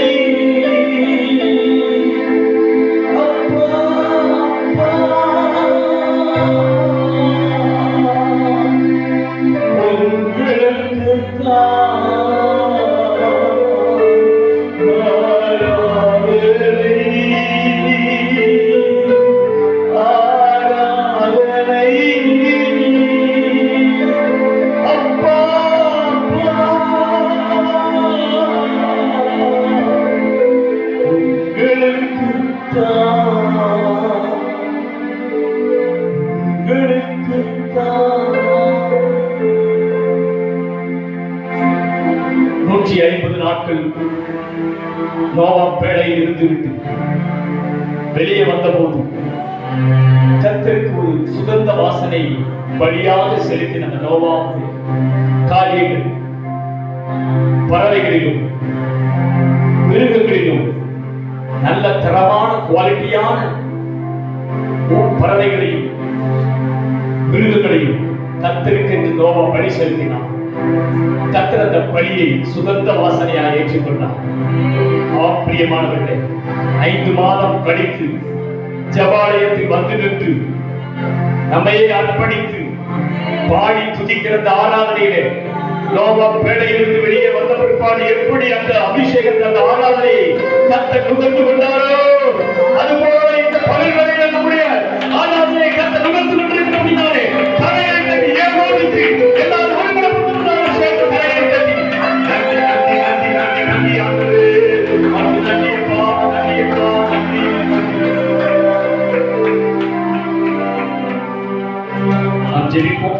நோவா பேழையில் இருந்துவிட்டு வெளியே வந்தபோது கர்த்தருக்கு ஒரு சுகந்த வாசனை பலியாக செலுத்தின அந்த நோவா காரியங்கள் பறவைகளிலும் மிருகங்களிலும் நல்ல தரமான குவாலிட்டியான பறவைகளையும் மிருகங்களையும் கர்த்தருக்கு என்று நோவா பலி செலுத்தினான். கர்த்தர் அந்த பலியை சுகந்த வாசனையாக ஏற்றுக்கொண்டார். பிரியமானவர்களே, 5 மாதம் கழித்து ஜபாலயத்தில் வந்து நின்று நம்மையே அர்ப்பணித்து பாடி துதிக்கிற அந்த ஆராதனையிலே நோவா பேழையிலிருந்து வெளியே வந்த பிற்பாடு எப்படி அந்த அபிஷேகத்தை அந்த ஆராதனையை கர்த்தர் நுகர்ந்து கொண்டாரோ, அதுபோல இந்த பகல்களிலே நம்முடைய ஆராதனையை கர்த்தர் நுகர்ந்து கொண்டிருக்கிறோம். தலையை தட்டி ஏகோபித்து எல்லாரும் ஒருங்கிணைப்பட்டு சேர்த்து தலையை தட்டி நன்றி நன்றி நன்றி நன்றி நன்றி ஆண்டவரே. நன்றியப்பா நன்றியப்பா நன்றி. நாம் ஜெபிப்போம்.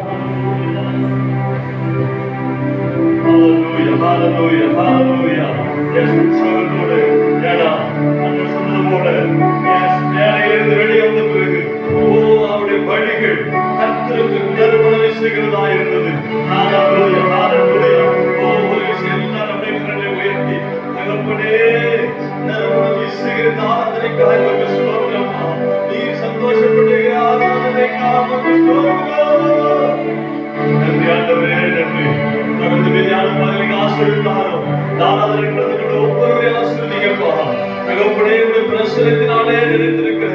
Hallelujah, hallelujah. Yes, உற்சாகத்தோடு ஏடா அந்த சொன்னது போல வேலையிலிருந்து வெளியே வந்த பிறகு அவருடைய வழிகள் கர்த்தருக்கு நறுமணம் வீசுகிறதா இருந்தது. Hallelujah, hallelujah. ஒரு விஷயம் எல்லாரும் அப்படியே கரங்களை உயர்த்தி தகப்பனே நறுமணம் வீசுகிற ஆராதனைக்காக உமக்கு ஸ்தோத்திரம். நீ சந்தோஷப்படுகிற ஆராதனைக்காக உமக்கு ஸ்தோத்திரம். நன்றி ஆண்டவரே, நன்றி. தொடர்ந்து மீதியான மகளின் ஆசீர்வதித்தாரும் தாராதனை நடந்துகிற ஒவ்வொருவரையும் ஆசீர்வதிங்கப்பா. தகப்பனே உடைய பிரசனத்தினாலே நிறைந்திருக்கிற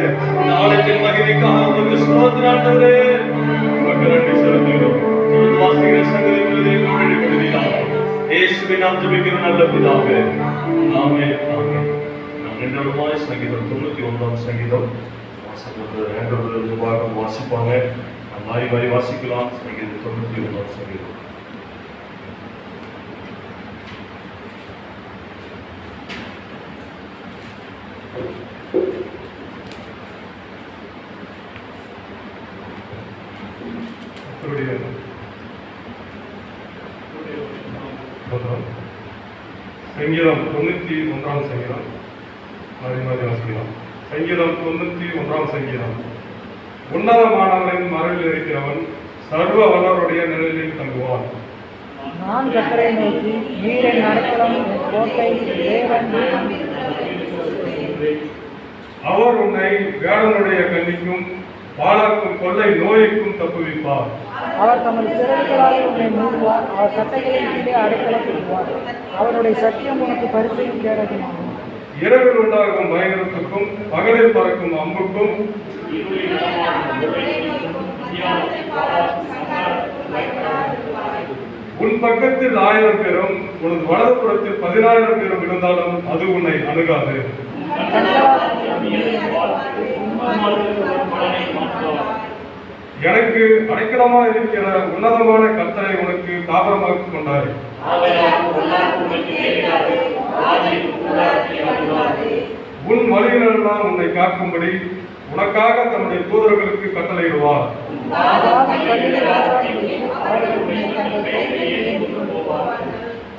நாளைக்கு மகிமைக்காக உமக்கு ஸ்தோத்திரம் ஆண்டவரே. இயேசுவின் நாம் ஜெபிக்கிறோம் நல்ல பிதாவே. ஆமென். ஆமென். நாம் நின்றோமாய் சங்கீதம் 91 சங்கீதம் வாசகத்தை பாகம் வாசிப்பாங்க. மாறி மாறி வாசிக்கலாம். சங்கீதம் 91 சங்கீதம். சங்கீதம் 91 சங்கீதம் மாறி மாறி வாசிக்கலாம். சங்கீதம் 91 சங்கீதம். உன்னதமானவரின் மறைவில் இருக்கிறவன் சர்வ வல்லவருடைய நிழலில் தங்குவான். நான் கர்த்தரை நோக்கி நீர் என் அடைக்கலம் என் கோட்டை தேவன். அவர் உன்னை வேடனுடைய கண்ணிக்கும் பாலாக்கும் கொள்ளை நோய்க்கும் தப்புவிப்பார். அவர் தமது சிறகுகளால் உன்னை மூடுவார். அவர் சட்டைகளின் கீழே அடைக்கலம் பெறுவார். அவருடைய சத்தியம் உனக்கு பரிசையும் கேடகமாகும். இரவில் உண்டாகும் பயங்கரத்துக்கும் பகலில் பறக்கும் அம்புக்கும் உன் பக்கத்தில் 1000 பேரும் உனது வலதுபுறத்தில் 10000 பேரும் விழுந்தாலும் அது உன்னை அணுகாது. எனக்கு அடைக்கலமாக இருக்கிற உன்னதமான கர்த்தரை உனக்கு தாபரமாக்கிக் கொண்டாய். உன் வழிகளெல்லாம் உன்னை காக்கும்படி உனக்காக தன்னுடைய தூதர்களுக்கு கட்டளையிடுவார்.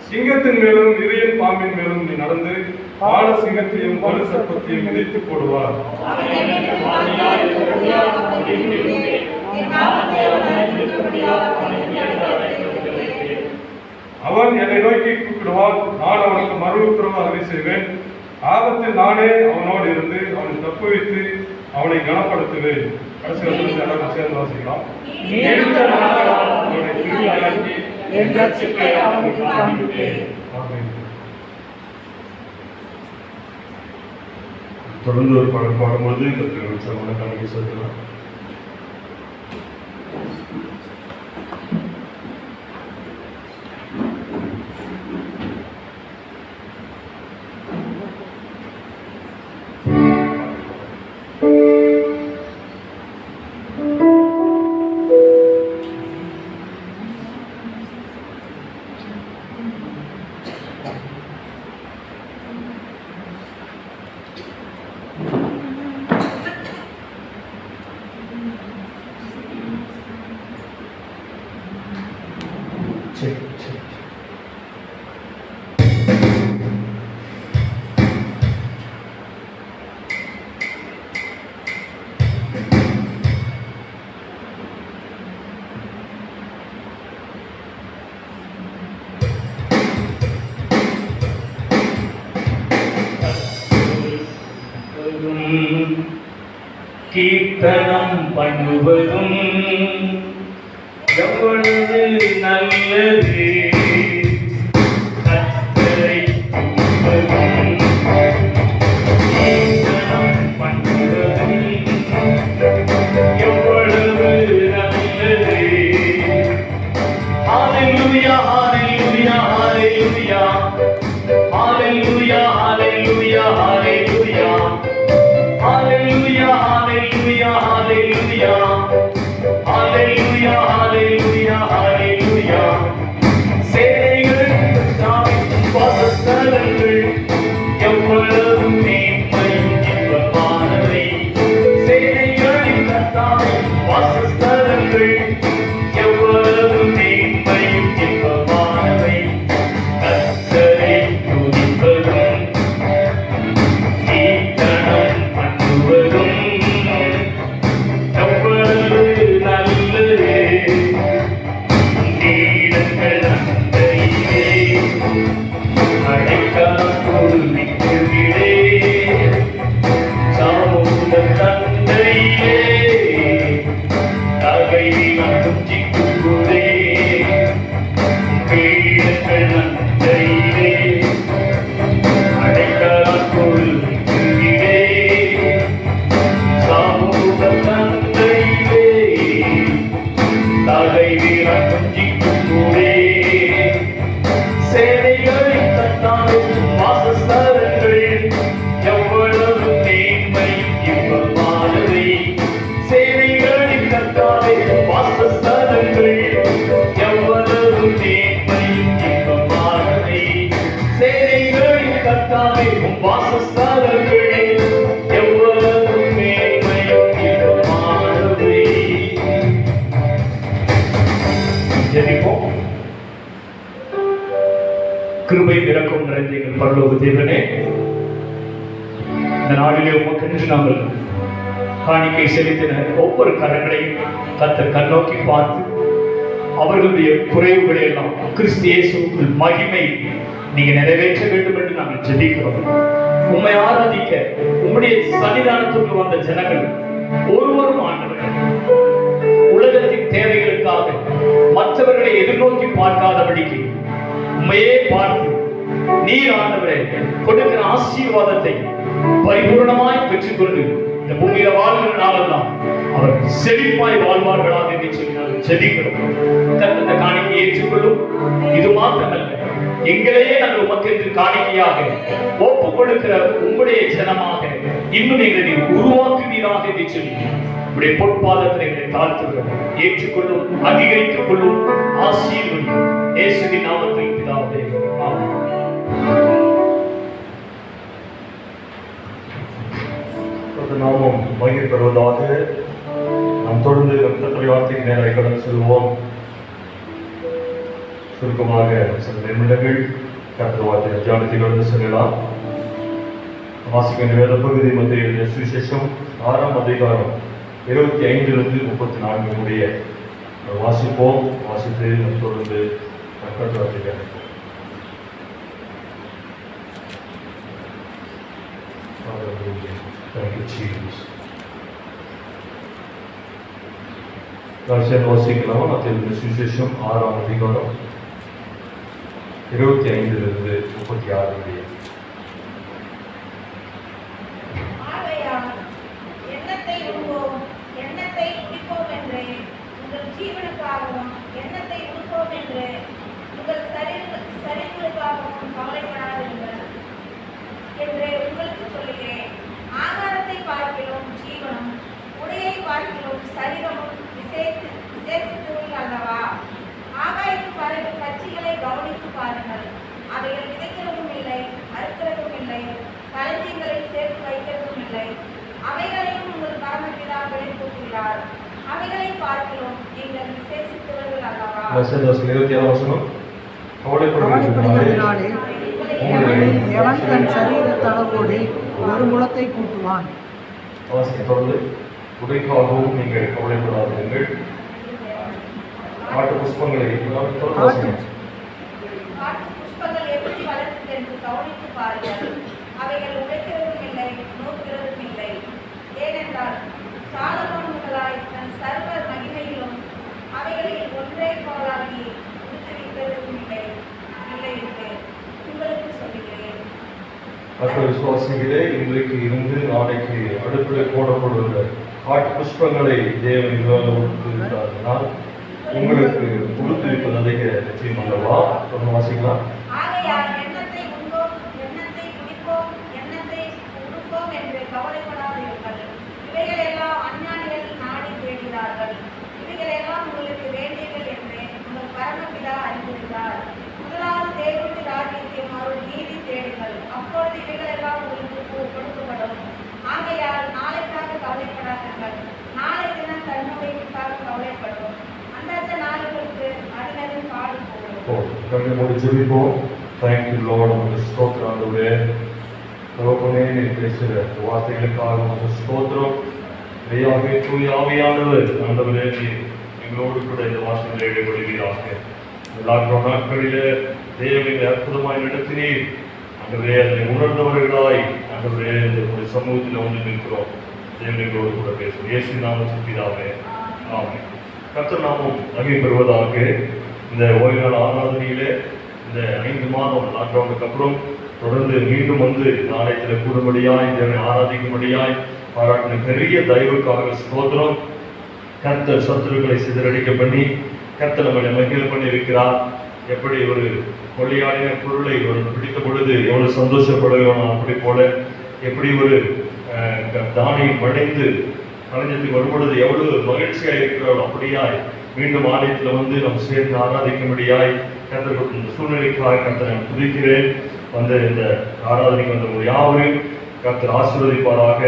சிங்கத்தின் மேலும் இறையின் பாம்பின் மேலும் நீ நடந்து பால சிங்கத்தையும் வலு சர்ப்பத்தையும் மிதித்து போடுவார். அவன் என்னை நோக்கி கூப்பிடுவான், நான் அவனுக்கு மறு உத்தரவு அருளி செய்வேன். ஆபத்தில் நானே அவனோடு இருந்து அவனை தப்புவித்து அவனை கனப்படுத்துவேன். கடைசி வசனத்தை எல்லாரும் சேர்ந்து வாசிக்கலாம். அவனை திருப்தியாக்கி என் ரட்சிப்பை அவனுக்கு காண்பிப்பேன். தொடர்ந்து ஒரு பாடல் பாடும்போது இந்த திருவிழா கணக்கு சேர்க்கலாம். கீர்த்தனம் பண்ணுவதும் எவ்வளவு நல்லது. கர்த்தரை துதிப்பதும் கீர்த்தனம் பண்ணுவதும் எவ்வளவு நல்லது. ஹalleluya hallelujah hallelujah hallelujah hallelujah hallelujah Hallelujah, hallelujah, hallelujah, hallelujah, hallelujah, hallelujah. கிருபை இரக்கம் நிறைந்த எங்கள் பரலோக தேவனே, இந்த நாளிலே உமக்கென்று நாங்கள் காணிக்கை செலுத்தின ஒவ்வொரு கரங்களையும் கர்த்தர் கண்ணோக்கி பார்த்து அவர்களுடைய குறைவுகளை எல்லாம் கிறிஸ்து இயேசுவுக்குள் மகிமை நீங்க நிறைவேற்ற வேண்டும் என்று நாங்கள் ஜெபிக்கிறோம். உம்மை ஆராதிக்க உம்முடைய சன்னிதானத்துக்கு வந்த ஜனங்கள் ஒருவரும் ஆண்டவரே உலகத்தின் தேவைகளுக்காக மற்றவர்களை எதிர்நோக்கி பார்க்காதபடிக்கு உண்மையே பார்த்து நீர் ஆண்டவரே கொடுக்கிற ஆசீர்வாதத்தை பரிபூர்ணமாய் பெற்றுக்கொண்டு இந்த பூமியில வாழ்கிற நாளெல்லாம் அவர் செழிப்பாய் வாழ்வார்களாக என்று சொல்லி நாங்கள் ஜெபிக்கிறோம். இந்த காணிக்கையை ஏற்றுக்கொள்ளும். இது மாத்திரமல்ல, எங்களையே நாங்கள் உமக்கென்று காணிக்கையாக ஒப்புக் கொடுக்கிற உங்களுடைய ஜனமாக இன்னும் எங்களை உருவாக்குவீராக என்று சொல்லி உடைய பொற்பாதத்தில் எங்களை தாழ்த்துகிறோம். ஏற்றுக்கொள்ளும், அங்கீகரித்துக் கொள்ளும், ஆசீர்வதியும். இயேசுவின் நாமத்தில் பிதாவே, ஆமென். நாமும் மகிழ் பெறுவதாக. நாம் தொடர்ந்து கர்த்தருடைய வார்த்தைக்கு நேராக கடந்து செல்வோம். சுருக்கமாக சில நிமிடங்கள் கர்த்தர் வார்த்தை தியானத்தை கடந்து செல்லலாம். வாசிக்கின்ற வேத பகுதி மத்திய எழுதிய சுவிசேஷம் 6ஆம் அதிகாரம் 25 to 34 முடிய வாசிப்போம். வாசித்து நாம் தொடர்ந்து கர்த்தர் வார்த்தை தியானிப்போம். Thank you, Jesus. வாசிக்கலாம். மத்திய சுவிசேஷம் 6ஆம் அதிகாரம் 25 to 36 முடிய. எண்ணத்தை உண்போம், எண்ணத்தை குடிப்போம் என்று உங்கள் ஜீவனுக்காகவும் எண்ணத்தை உண்போம் என்று உங்கள் சரீரங்களுக்காகவும் கவலைப்படாதீர்கள் என்று உங்களுக்கு சொல்லுகிறேன். ஆகாரத்தை பார்க்கிறோம் ஜீவனும், உடையை பார்க்கிறோம் சரீரமும் விசேஷித்துள்ள அல்லவா? ஆகாயத்து பறவைகள் பட்சிகளை கவனித்து பாருங்கள். அவைகள் விதைக்கிறதும் இல்லை, அறுக்கிறதும் இல்லை, களஞ்சியங்களில் சேர்த்து வைக்கிறதும் இல்லை. அவைகளையும் உங்கள் பரமபிதா வெளிப்படுத்துகிறார். அவைகளை பார்க்கிறோம் நீங்கள் விசேஷித்தவர்கள் அல்லவா? கவலைப்படுவதனாலே உங்களில் எவன் தன் சரீர தளவோடு ஒரு முழத்தை கூட்டுவான்? உடைக்காகவும் நீங்கள் கவலைப்படாதீர்கள். காட்டு புஷ்பங்களை புஷ்பங்கள் எப்படி வளர்ந்தது என்று கவனித்து பாருங்கள். அவைகள் உடைக்கிறதும் இல்லை, நோக்கிறதும் இல்லை. ஏனென்றால் சாலமோன் முதலாய் தன் சர்வ மகிமையிலும் அவைகளில் ஒன்றே போலாகி உடுத்திருக்கிறதும் இல்லை என்று உங்களுக்கு சொல்லுகிறேன். மற்ற விசுவாசிகளே, இன்றைக்கு இருந்து நாளைக்கு அடுப்பில் போடப்படுகிற காட்டு புஷ்பங்களை தேவன் கொடுத்திருக்கிறார்கள். உங்களுக்கு கொடுத்திருப்பது அதிக நிச்சயம் அல்லவா? தொடர்ந்து வாசிக்கலாம். ஆகையால் எண்ணத்தை உண்போம், எண்ணத்தை குடிப்போம், எண்ணத்தை உடுப்போம் என்று கவலைப்படாதீர்கள். இவைகளெல்லாம் அஞ்ஞானிகள் நாடி தேடுகிறார்கள். இவைகளெல்லாம் உங்களுக்கு வேண்டியவர்கள் என்று உங்கள் பரமபிதா அறிந்திருக்கிறார். முதலாவது தேவனுடைய ராஜ்யத்தையும் அவருடைய நீதி தேடுங்கள், அப்பொழுது இவைகளெல்லாம் உங்களுக்கு கொடுக்கப்படும். ஆகையால் நாளைக்காக கவலைப்படாதீர்கள். நாளை தினம் தன்னுடையக்காக கவலைப்படும். அந்தந்த நாளுக்கு அதினதும் பாடு போகும். Thank you Lord. உங்கள் ஸ்தோத்திரம் ஆண்டவரே. தகப்பனே, நீர் பேசுகிற வார்த்தைகளுக்காக உங்கள் ஸ்தோத்திரம். மெய்யாகவே தூய ஆவியானவர் ஆண்டவரே, நீர் எங்களோடு கூட இந்த வார்த்தைகளை ஈடுபடுவீராக. லாக்டவுன் நாட்களிலே தேவனை அற்புதமாய் நடத்தினீர் ஆண்டவரே. அதை உணர்ந்தவர்களாய் ஆண்டவரே இந்த சமூகத்தில் வந்து நிற்கிறோம். தேவனைகளோடு கூட பேசுவோம். இயேசு நாமத்தில் பிதாவே, ஆமென். கர்த்தர் நாமம் மகிமை பெறுவதாக. இந்த ஓய்வு நாள் ஆராதனையிலே இந்த 5 மாதம் லாக்டவுனுக்கு அப்புறம் தொடர்ந்து மீண்டும் வந்து நாளையத்தில் கூடும்படியாய் தேவனை ஆராதிக்கும்படியாய் பாராட்டின பெரிய தயவுக்காக ஸ்தோத்திரம். கர்த்தர் சத்துருக்களை சிதறடிக்க பண்ணி கர்த்தர் நம்மளை மகிழ பண்ணி இருக்கிறார். எப்படி ஒரு கொள்ளையாடின பொருளை ஒரு பிடித்த பொழுது எவ்வளவு சந்தோஷப்படுகிறோம், அப்படி போல எப்படி ஒரு தானியம் மடைந்து கலைஞத்துக்கு வரும்பொழுது எவ்வளவு மகிழ்ச்சியாக இருக்கிறோம், அப்படியாய் மீண்டும் ஆலயத்தில் வந்து நம்ம சேர்ந்து ஆராதிக்கும்படியாய் கர்த்தர் இந்த சூழ்நிலைக்காக கர்த்தரை நான் துதிக்கிறேன். வந்த இந்த ஆராதனைக்கு வந்த யாவரையும் கர்த்தர் ஆசீர்வதிப்பாராக.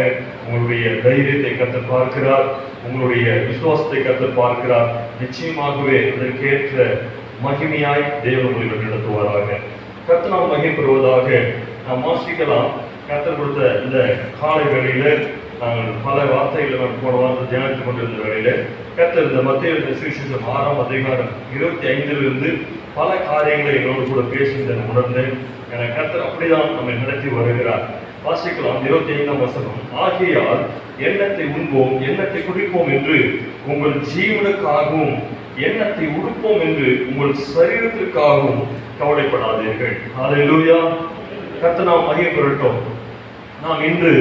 உங்களுடைய தைரியத்தை கர்த்தர் பார்க்கிறார், உங்களுடைய விசுவாசத்தை கர்த்தர் பார்க்கிறார். நிச்சயமாகவே அதற்கேற்ற மகிமையாய் தேவன் உங்களை நடத்துவாராக. கர்த்தர் நாம் மகிமைப்படுவதாக. நாம் வாசிக்கலாம். கர்த்தர் கொடுத்த இந்த காலை வேளையில நாங்கள் பல வார்த்தைகளை நாம் போன வாரத்தில் தியானித்துக் கொண்டிருந்த வேளையில கர்த்தர் இந்த மத்திய சுவிசேஷம் 6ஆம் அதிகாரம் 25 பல காரியங்களை எங்களோடு கூட பேசுகின்ற உணர்ந்தேன். என கர்த்தர் அப்படிதான் நம்மை நடத்தி வருகிறார். வாசிக்கலாம் 25ஆம் வசனம். ஆகையால் எண்ணத்தை உண்போம், எண்ணத்தை குடிப்போம் என்று உங்கள் ஜீவனுக்காகவும் எண்ணத்தை உடுப்போம் என்று உங்கள் சரீரத்திற்காகவும் கவலைப்படாதீர்கள். ஹல்லேலூயா. கர்த்தர் நாம் மகிமைப்படட்டும். நாம் இன்று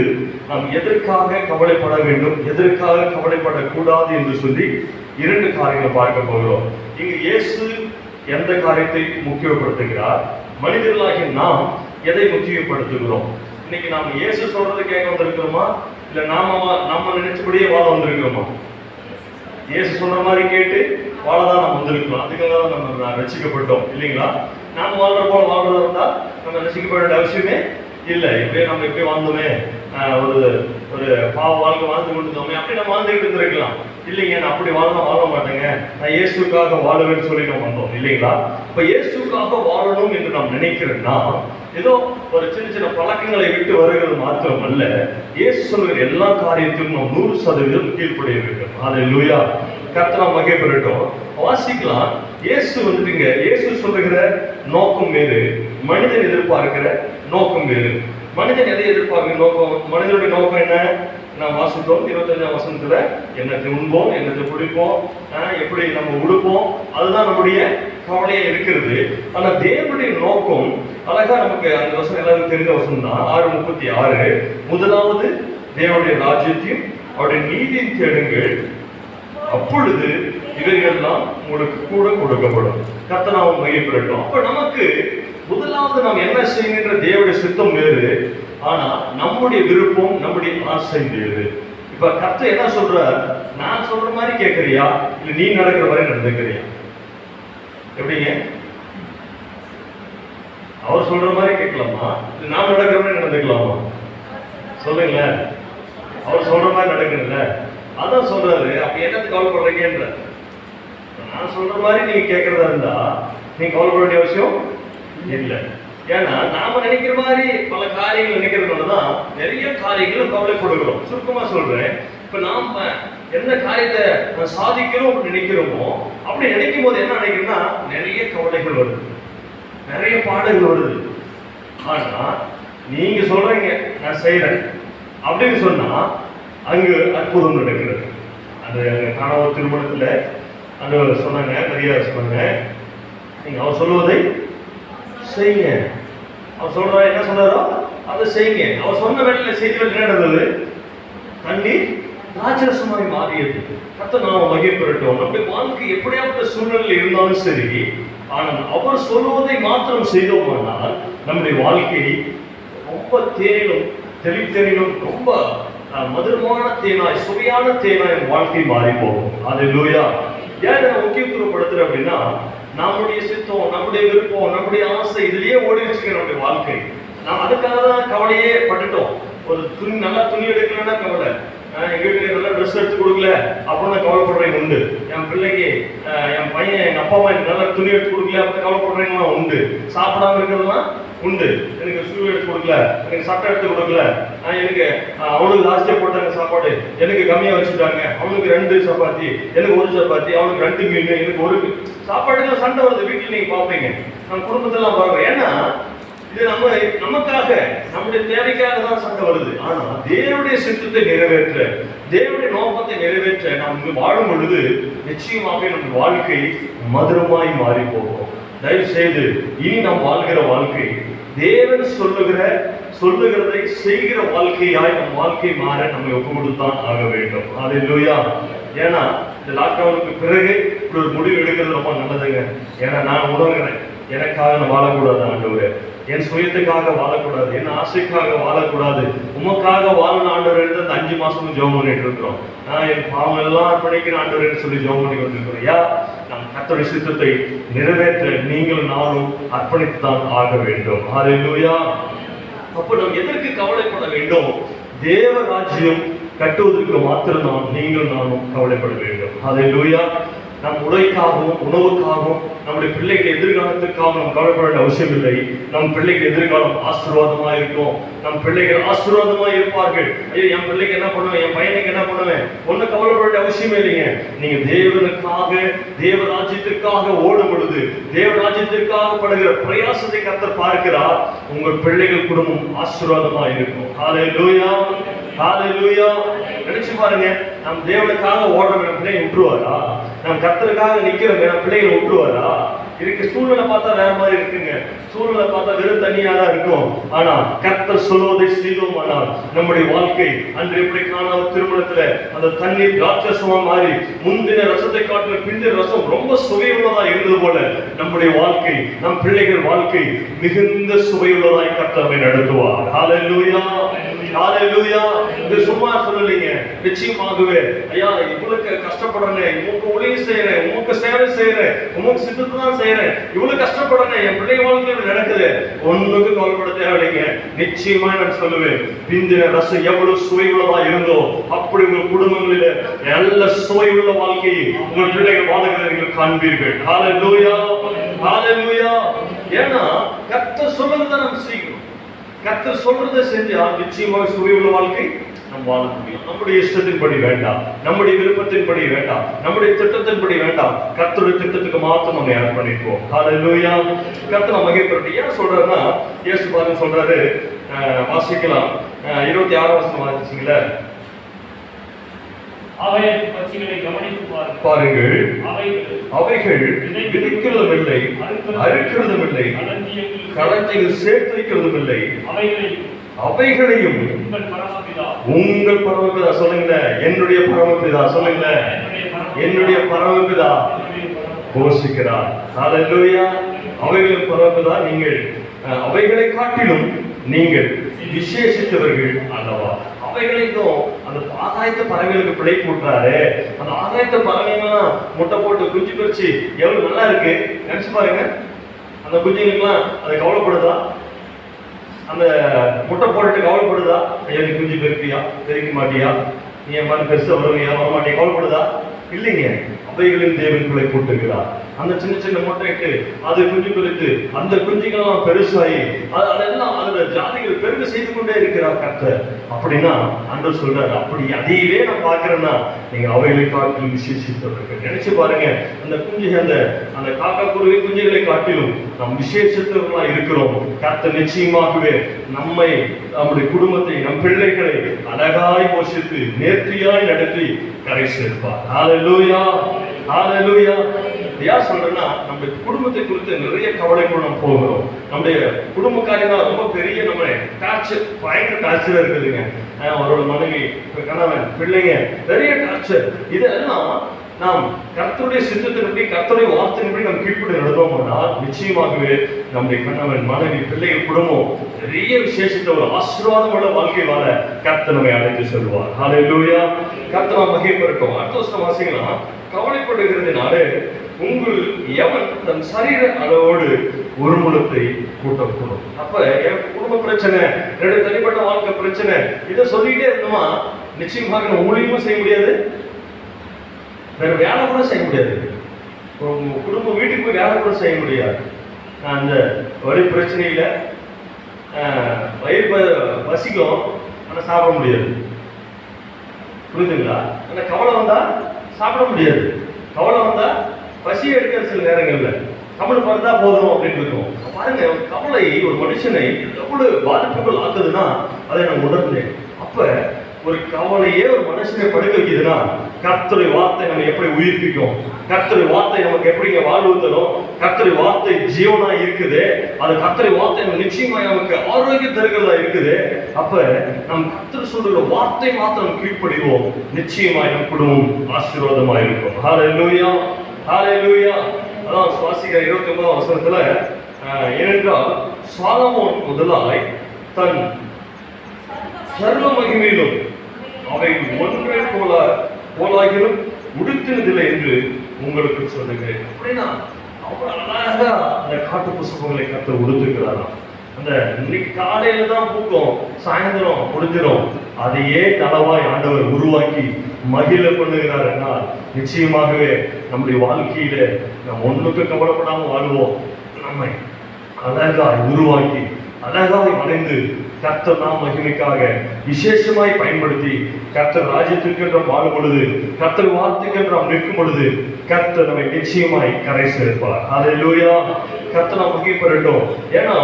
எதற்காக கவலைப்பட வேண்டும், எதற்காக கவலைப்படக்கூடாது என்று சொல்லி 2 காரியங்களை பார்க்க போகிறோம். இங்கு இயேசு எந்த காரியத்தை முக்கியப்படுத்துகிறார், மனிதர்களாகிய நாம் எதை முக்கியப்படுத்துகிறோம்? இன்னைக்கு நாம் இயேசு சொல்றது கேட்க வந்திருக்கிறோமா, இல்ல நம்ம நினைச்சபடியே வாழ வந்திருக்கிறோமா? இயேசு சொல்ற மாதிரி கேட்டு வாழதான் நம்ம வந்திருக்கிறோம். அதுக்காக தான் நம்ம ரசிக்கப்பட்டோம் இல்லைங்களா? நாம் வாழ்ற போல வாழ்றதா இருந்தா நம்ம ரசிக்கப்பட வேண்டிய அவசியமே இல்லை. இப்படியே நம்ம இப்படி வாழ்ந்தோமே, ஒரு பாவ வாழ்க்கை வாழ்ந்து கொண்டிருந்தோமே, அப்படி நம்ம வாழ்ந்துகிட்டு இருந்திருக்கலாம். இல்லைங்க, நான் அப்படி வாழ மாட்டேங்க, நான் இயேசுக்காக வாழுவேன்னு சொல்லி நம்ம வந்தோம் இல்லைங்களா? இப்ப இயேசுக்காக வாழணும் என்று நாம் நினைக்கிறோம்னா ஏதோ ஒரு சின்ன சின்ன பழக்கங்களை விட்டு வருகிறது மாத்திரம் அல்ல, இயேசு சொல்கிற எல்லா காரியத்திலும் நாம் 100% கீழ்ப்படிய வேண்டும். ஹல்லேலூயா. கர்த்தர் நாம் மகிமைப்படட்டும். வாசிக்கலாம். இயேசு வந்துட்டுங்க, இயேசு சொல்லுகிற நோக்கம் வேறு, மனிதன் எதிர்பார்க்கிற நோக்கம் வேறு. மனிதன் எதை எதிர்பார்க்கிற நோக்கம், மனிதனுடைய நோக்கம் என்ன? நாம் வாசித்தோம் 25ஆம் வசனத்துல, எண்ணத்தை உண்போம், எண்ணத்தை குடிப்போம், எப்படி நம்ம உடுப்போம், அதுதான் நம்முடைய கவலையா இருக்கிறது. ஆனா தேவனுடைய நோக்கம் அழகா நமக்கு அந்த வசனம் எல்லாருக்கும் தெரிந்த வசனம் தான். 6:36. முதலாவது தேவனுடைய ராஜ்யத்தையும் அவருடைய நீதியும் தேடுங்கள், அப்பொழுது இவைகள்லாம் உங்களுக்கு கூட கொடுக்கப்படும். கர்த்தர் நாம் மகிமைப்படட்டும். அப்ப நமக்கு முதலாவது நாம் என்ன செய்கின்ற தேவனுடைய சித்தம் வேறு, ஆனா நம்முடைய விருப்பம், நம்முடைய ஆசை வேறு. இப்ப கர்த்தர் என்ன சொல்ற, நான் சொல்ற மாதிரி கேட்கறியா, இல்ல நீ நடக்கிற மாதிரி நடந்துக்கிறியா? எப்படிங்க? அவர் சொல்ற மாதிரி கேட்கலாமா, இல்ல நான் நடக்கிற மாதிரி நடந்துக்கலாமா? சொல்லுங்களேன். அவர் சொல்ற மாதிரி நடக்கணும்ல, அதான் சொல்றாரு. அப்ப என்னத்துக்கு கவலைப்படுறீங்கன்ற? நான் சொல்ற மாதிரி நீங்க கேட்கறதா இருந்தா நீங்க கவலைப்பட வேண்டிய அவசியம் இல்லை. ஏன்னா நாம நினைக்கிற மாதிரி பல காரியங்கள் நினைக்கிறதுனாலதான் நிறைய காரியங்களும் கவலைப்படுகிறோம். சுருக்கமா சொல்றேன். இப்ப நாம எந்த காரியத்தை சாதிக்கிறோம் அப்படின்னு நினைக்கிறோமோ, அப்படி நினைக்கும் போது என்ன நினைக்கிறோம்னா நிறைய கவலைகள் வருது, நிறைய பாடுகள் வருது. ஆனா நீங்க சொல்றீங்க நான் செய்யறேன் அப்படின்னு சொன்னா அங்கு அற்புதம் நடக்கிறது. அந்த கணவர் திருமணத்துல அந்த சொன்னாங்க, நிறைய சொன்னாங்க, நீங்க அவர் சொல்லுவதை செய்யுங்க. அவர் சொல்ற என்ன சொன்னாரோ அதை செய்யுங்க. அவர் சொன்ன வேலையில செய்திகள் என்ன நடந்தது? தண்ணீர் ராஜரசமாய் மாறியது. கர்த்தர் நாம மகிமைப்படட்டும். நம்முடைய வாழ்க்கை எப்படியாப்பட்ட சூழ்நிலையில் இருந்தாலும் சரி, ஆனால் அவர் சொல்லுவதை மாத்திரம் செய்தோமானால் நம்முடைய வாழ்க்கை ரொம்ப தேனும் தெளித்தேனும் ரொம்ப மதுரமான தேனாய், சுவையான தேனாய் வாழ்க்கை மாறி போகும். ஹல்லேலூயா. ஏன் நான் முக்கியத்துவப்படுத்துறேன் அப்படின்னா, நம்முடைய சித்தம், நம்முடைய விருப்பம், நம்முடைய ஆசை இதுலயே ஓடிடுச்சுங்க நம்முடைய வாழ்க்கை. நாம் அதுக்காக தான் கவலையே பட்டுட்டோம். ஒரு நல்லா துணி எடுக்கலன்னா கவலை, எங்க வீட்டுல நல்லா ட்ரெஸ் எடுத்து கொடுக்கல அப்படின்னு நான் கவலைப்படுறேன் உண்டு. என் பிள்ளைக்கு, என் பையன், எங்க அப்பா அம்மா எனக்கு நல்லா துணி எடுத்து கொடுக்கல அப்படின்னு கவலைப்படுறேன்னா உண்டு. சாப்பிடாம இருக்கிறதுலாம் உண்டு. எனக்கு ஷூ எடுத்து கொடுக்கல, எனக்கு சட்டை எடுத்து கொடுக்கல, எனக்கு அவனுக்கு ஜாஸ்தியா போட்டாங்க சாப்பாடு, எனக்கு கம்மியா வச்சுட்டாங்க, அவனுக்கு 2 சப்பாத்தி, எனக்கு 1 சப்பாத்தி, அவனுக்கு 2 மீன், எனக்கு 1 சாப்பாடுல சண்டை வருது வீட்டில். நீங்க பாப்பீங்க, நம்ம குடும்பத்தெல்லாம் பாருங்க. ஏன்னா இது நமக்காக, நம்முடைய தேவைக்காக தான் சண்டை வருது. ஆனா தேவனுடைய சித்தத்தை நிறைவேற்ற, தேவனுடைய நோக்கத்தை நிறைவேற்ற நாம் இங்கு வாழும் பொழுது நிச்சயமாக நம்ம வாழ்க்கை மதுரமாய் மாறி போகும். தயவு செய்து இனி நாம் வாழ்கிற வாழ்க்கை தேவன் சொல்லுகிறதை செய்கிற வாழ்க்கையாய் நம் வாழ்க்கை மாற நம்ம ஒப்பு கொடுத்தான் ஆக வேண்டும். ஹல்லேலூயா. ஏன்னா இந்த லாக்டவுனுக்கு பிறகு இப்படி ஒரு முடிவு எடுக்கிறது ரொம்ப நல்லதுங்க. ஏன்னா நான் உணர்கிறேன், எனக்காக நான் வாழக்கூடாது ஆண்டவரே, என் சுயத்துக்காக வாழக்கூடாது, என் ஆசைக்காக வாழக்கூடாது, உமக்காக வாழணும் ஆண்டவர். அந்த 5 மாசமும் ஜெபம் பண்ணிட்டு இருக்கிறோம். நான் என் பாவம் எல்லாம் அர்ப்பணிக்கிறேன் ஆண்டவரேன்னு சொல்லி ஜெபம் பண்ணி கொண்டிருக்கிறோம். நம் கர்த்தருடைய சித்தத்தை நிறைவேற்ற நீங்களும் நானும் அர்ப்பணித்துதான் ஆக வேண்டும். ஹல்லேலூயா. அப்ப நாம் எதற்கு கவலைப்பட வேண்டும்? தேவ ராஜ்யம் கட்டுவதற்கு மாத்திரம் நாம் நீங்கள் நானும் கவலைப்பட வேண்டும். ஹல்லேலூயா. நம் உடைக்காகவும் உணவுக்காகவும் நம்முடைய பிள்ளைகள் எதிர்காலத்திற்காக நாம் கவலைப்பட வேண்டிய அவசியம் இல்லை. நம் பிள்ளைகள் எதிர்காலம் ஆசீர்வாதமா இருக்கும். நம் பிள்ளைகள் ஆசீர்வாதமா இருப்பார்கள். ஐயோ, என் பிள்ளைக்கு என்ன பண்ணுவேன், என் பையனுக்கு என்ன பண்ணுவேன், ஒன்னும் கவலைப்பட வேண்டிய அவசியமே இல்லைங்க. நீங்க தேவனுக்காக, தேவராஜ்யத்திற்காக ஓடும் பொழுது, தேவராஜ்யத்திற்காக படுகிற பிரயாசத்தை கர்த்தர் பார்க்கிறார். உங்கள் பிள்ளைகள் குடும்பம் ஆசீர்வாதமா இருக்கும். ஹல்லேலூயா, ஹல்லேலூயா. நினைச்சு பாருங்க, நம் தேவனுக்காக ஓடுற பிள்ளைங்க விட்டுருவாரா? நம் கர்த்தருக்காக நிக்கிறவங்க நம் பிள்ளைகளை விட்டுருவாரா? இருக்கு. சூழ்நிலை பார்த்தா வேற மாதிரி இருக்குங்க. சூழ்நிலை பார்த்தா வெறும் தனியா தான் இருக்கும். ஆனா கர்த்தர் சொல்வதை செய்தோம் ஆனால் நம்முடைய வாழ்க்கை அன்று எப்படி காணாத திருமணத்துல அந்த தண்ணீர் ராட்சசமா மாறி முந்தின ரசத்தை காட்டின பிந்தின ரசம் ரொம்ப சுவையுள்ளதா இருந்தது போல நம்முடைய வாழ்க்கை, நம் பிள்ளைகள் வாழ்க்கை மிகுந்த சுவையுள்ளதாய் கர்த்தரை நடத்துவார். ஹல்லேலூயா, ஹல்லேலூயா. இது சும்மா சொல்லலைங்க, நிச்சயமாகவே ஐயா இவளுக்கு கஷ்டப்படுறேன், உனக்கு உதவி செய்யறேன், உனக்கு சேவை செய்யறேன், உனக்கு சித்தத்தை தான் செய்யறேன், இவ்வளவு கஷ்டப்படுறேன், என் பிள்ளை வாழ்க்கையில் நடக்குது, ஒண்ணுக்கு கவலைப்பட தேவையில்லைங்க. நிச்சயமா நான் சொல்லுவேன், பிந்தின ரசம் எவ்வளவு சுவையுள்ளதா இருந்தோ அப்படி உங்கள் குடும்பங்களில நல்ல சுவையுள்ள வாழ்க்கையை உங்கள் பிள்ளைகள் வாழ்கிறதை நீங்கள் காண்பீர்கள். ஹல்லேலூயா, ஹல்லேலூயா. ஏன்னா கர்த்தர் சொல்றதை நம்ம செய்யணும். கர்த்தர் சொல்றதை செஞ்சா நிச்சயமாக சுவையுள்ள வாழ்க்கை நாம் வாழ முடியும். நம்முடைய இஷ்டத்தின்படி வேண்டாம், நம்முடைய விருப்பத்தின்படி வேண்டாம், நம்முடைய திட்டத்தின்படி வேண்டாம். கர்த்தருடைய திட்டத்துக்கு மாத்திரம் நம்ம யார் பண்ணிப்போம். ஹல்லேலூயா. கர்த்தர் மகிமைப்பட்டு ஏன் சொல்றாருன்னா, இயேசு பாருங்க சொல்றாரு, வாசிக்கலாம் 26 வசனம் வாசிச்சீங்களா? பாருங்கள், அவைகள் விதைக்கிறதும் இல்லை, அறுக்கிறதும் இல்லை, களத்தில் சேர்த்து வைக்கிறதும் இல்லை, அவைகளையும் உங்கள் பரமபிதா சொல்லுங்க, என்னுடைய பரமபிதா சொல்லுங்க, என்னுடைய பரமபிதா போஷிக்கிறார். ஹல்லேலூயா. அவைகளின் பரமபிதா நீங்கள் அவைகளை காட்டிலும் நீங்கள் விசேஷித்தவர்கள் அல்லவா? அவைகளுக்கும் அந்த ஆகாயத்த பறவைகளுக்கு பிழை போட்டுறாரு. அந்த ஆகாயத்த பறவைகள்லாம் முட்டை போட்டு குஞ்சு பறிச்சு எவ்வளவு நல்லா இருக்கு நினைச்சு பாருங்க. அந்த குஞ்சுகளுக்கெல்லாம் அது கவலைப்படுதா? அந்த முட்டை போட்டுட்டு கவலைப்படுதா? ஐயா நீ குஞ்சு பெருப்பியா, பெருக்க மாட்டியா, நீ என் மாதிரி பெருசா வருவியா, வரமாட்டியா, கவலைப்படுதா? இல்லைங்க. அவைகளின் தேவன் பிழை போட்டுகிறார். அந்த சின்ன சின்ன முட்டைக்கு அது குஞ்சு பெருத்து அந்த குஞ்சுகள்லாம் பெருசாகி அதெல்லாம் அதோட ஜாதிகள் பெருக செய்து கொண்டே இருக்கிறார் கர்த்தர். அப்படின்னா ஆண்டவர் சொல்றாரு, அப்படி அதையவே நான் பார்க்கிறேன்னா நீங்க அவைகளை காட்டிலும் விசேஷித்தவர்கள். நினைச்சு பாருங்க, அந்த குஞ்சுகள் அந்த காக்கா குருவி குஞ்சுகளை காட்டிலும் நம் விசேஷத்தவர்களா இருக்கிறோம். கர்த்தர் நிச்சயமாகவே நம்மை, நம்முடைய குடும்பத்தை, நம் பிள்ளைகளை அழகாய் போஷித்து நேர்த்தியாய் நடத்தி கரை சேர்ப்பார். ஹல்லேலூயா, ஹல்லேலூயா. ஏன் சொல்றேன்னா, நம்ம குடும்பத்தை குறித்து நிறைய கவலைக்குள்ள நம்ம போகிறோம். நம்முடைய குடும்ப காரியங்கள் ரொம்ப பெரிய நம்ம டார்ச்சர், பயங்கர டார்ச்சரா இருக்குதுங்க. அவரோட மனைவி, கணவன், பிள்ளைங்க, நிறைய டார்ச்சர். இதெல்லாம் நாம் கர்த்தருடைய சித்தத்தின்படி, கர்த்தருடைய வார்த்தையின்படி நம்ம கீழ்ப்படி நடந்தோம்னா நிச்சயமாகவே நம்முடைய கணவன், மனைவி, பிள்ளைகள், குடும்பம் நிறைய விசேஷத்தை ஒரு ஆசீர்வாதமுள்ள வாழ்க்கை வாழ கர்த்தர் நம்மை அழைத்து செல்வார். ஹல்லேலூயா. கர்த்தர் மகிமைப்படட்டும். அடுத்த வருஷம் வாசிக்கலாம், கவலைப்படுகிறதுனாலே உங்கள் எவன் தன் சரீர அளவோடு ஒரு முலத்தை கூட்டம் கூடும். அப்ப எனக்கு குடும்ப பிரச்சனை, என்னுடைய தனிப்பட்ட வாழ்க்கை பிரச்சனை, இதை சொல்லிட்டே இருந்தோமா நிச்சயமாக நம்ம ஊழியமும் செய்ய முடியாது, வேற வேலை கூட செய்ய முடியாது. குடும்பம் வீட்டுக்கு போய் வேலை கூட செய்ய முடியாது. அந்த வலி பிரச்சனையில வயிறு பசிக்கும், ஆனா சாப்பிட முடியாது. புரியுதுங்களா? ஆனா கவலை வந்தா சாப்பிட முடியாது. கவலை வந்தா பசி எடுக்கிற சில நேரங்கள்ல கவலை பார்த்தா போதும் அப்படின்னு இருக்கும். பாருங்க, கவலை ஒரு மனுஷனை எவ்வளவு பாதிப்புகள் ஆக்குதுன்னா அதை நான் உணர்ந்தேன். அப்ப ஒரு கவலையே ஒரு மனுஷனை படுக்க வைக்குதுன்னா கர்த்தருடைய வார்த்தை நம்ம எப்படி உயிர்ப்பிக்கும், கர்த்தருடைய வார்த்தை நமக்கு எப்படிங்க வாழ்வு தரும், கர்த்தருடைய வார்த்தை ஜீவனா இருக்குது, அது கர்த்தருடைய வார்த்தை நம்ம நிச்சயமா நமக்கு ஆரோக்கியம் தருகிறதா இருக்குது. அப்ப நம் கர்த்தர் சொல்ற வார்த்தை மாத்திரம் கீழ்ப்படிவோம், நிச்சயமா நம் குடும்பம் ஆசீர்வாதமா இருக்கும். ஹல்லேலூயா, ஹல்லேலூயா. அதான் வாசிக்கிற 29 வசனத்துல, ஏனென்றால் சாலமோன் முதலாய் தன் சர்வ மகிமையிலும் அவை ஒன்றை போலாகிலும் உடுத்தினதில்லை என்று உங்களுக்கு சொல்லுகிறேன். அப்படின்னா அவ்வளவு அழகா அந்த காட்டு புஷ்பங்களை கர்த்தர் உடுத்துக்கிறாராம். அந்த இன்னைக்கு காலையில தான் பூக்கும், சாயந்தரம் முடிஞ்சிடும். அதையே தளவாய் ஆண்டவர் உருவாக்கி மகிழ பண்ணுகிறார் என்றால் நிச்சயமாகவே நம்முடைய வாழ்க்கையில நாம் ஒண்ணுக்கு கவலைப்படாமல் வாழ்வோம். நம்மை அழகாய் உருவாக்கி அழகாய் வளைந்து கர்த்தர் நாம் மகிமைக்காக விசேஷமாய் பயன்படுத்தி கர்த்தர் ராஜ்யத்திற்கு வாழும் பொழுது, கர்த்தர் வார்த்தைக்கு நாம் நிற்கும் பொழுது கர்த்தர் நம்மை நிச்சயமாய் கரை சேர்ப்பார். ஹல்லேலூயா. கர்த்தர் நாம் மகிமைப்படட்டும். ஏன்னா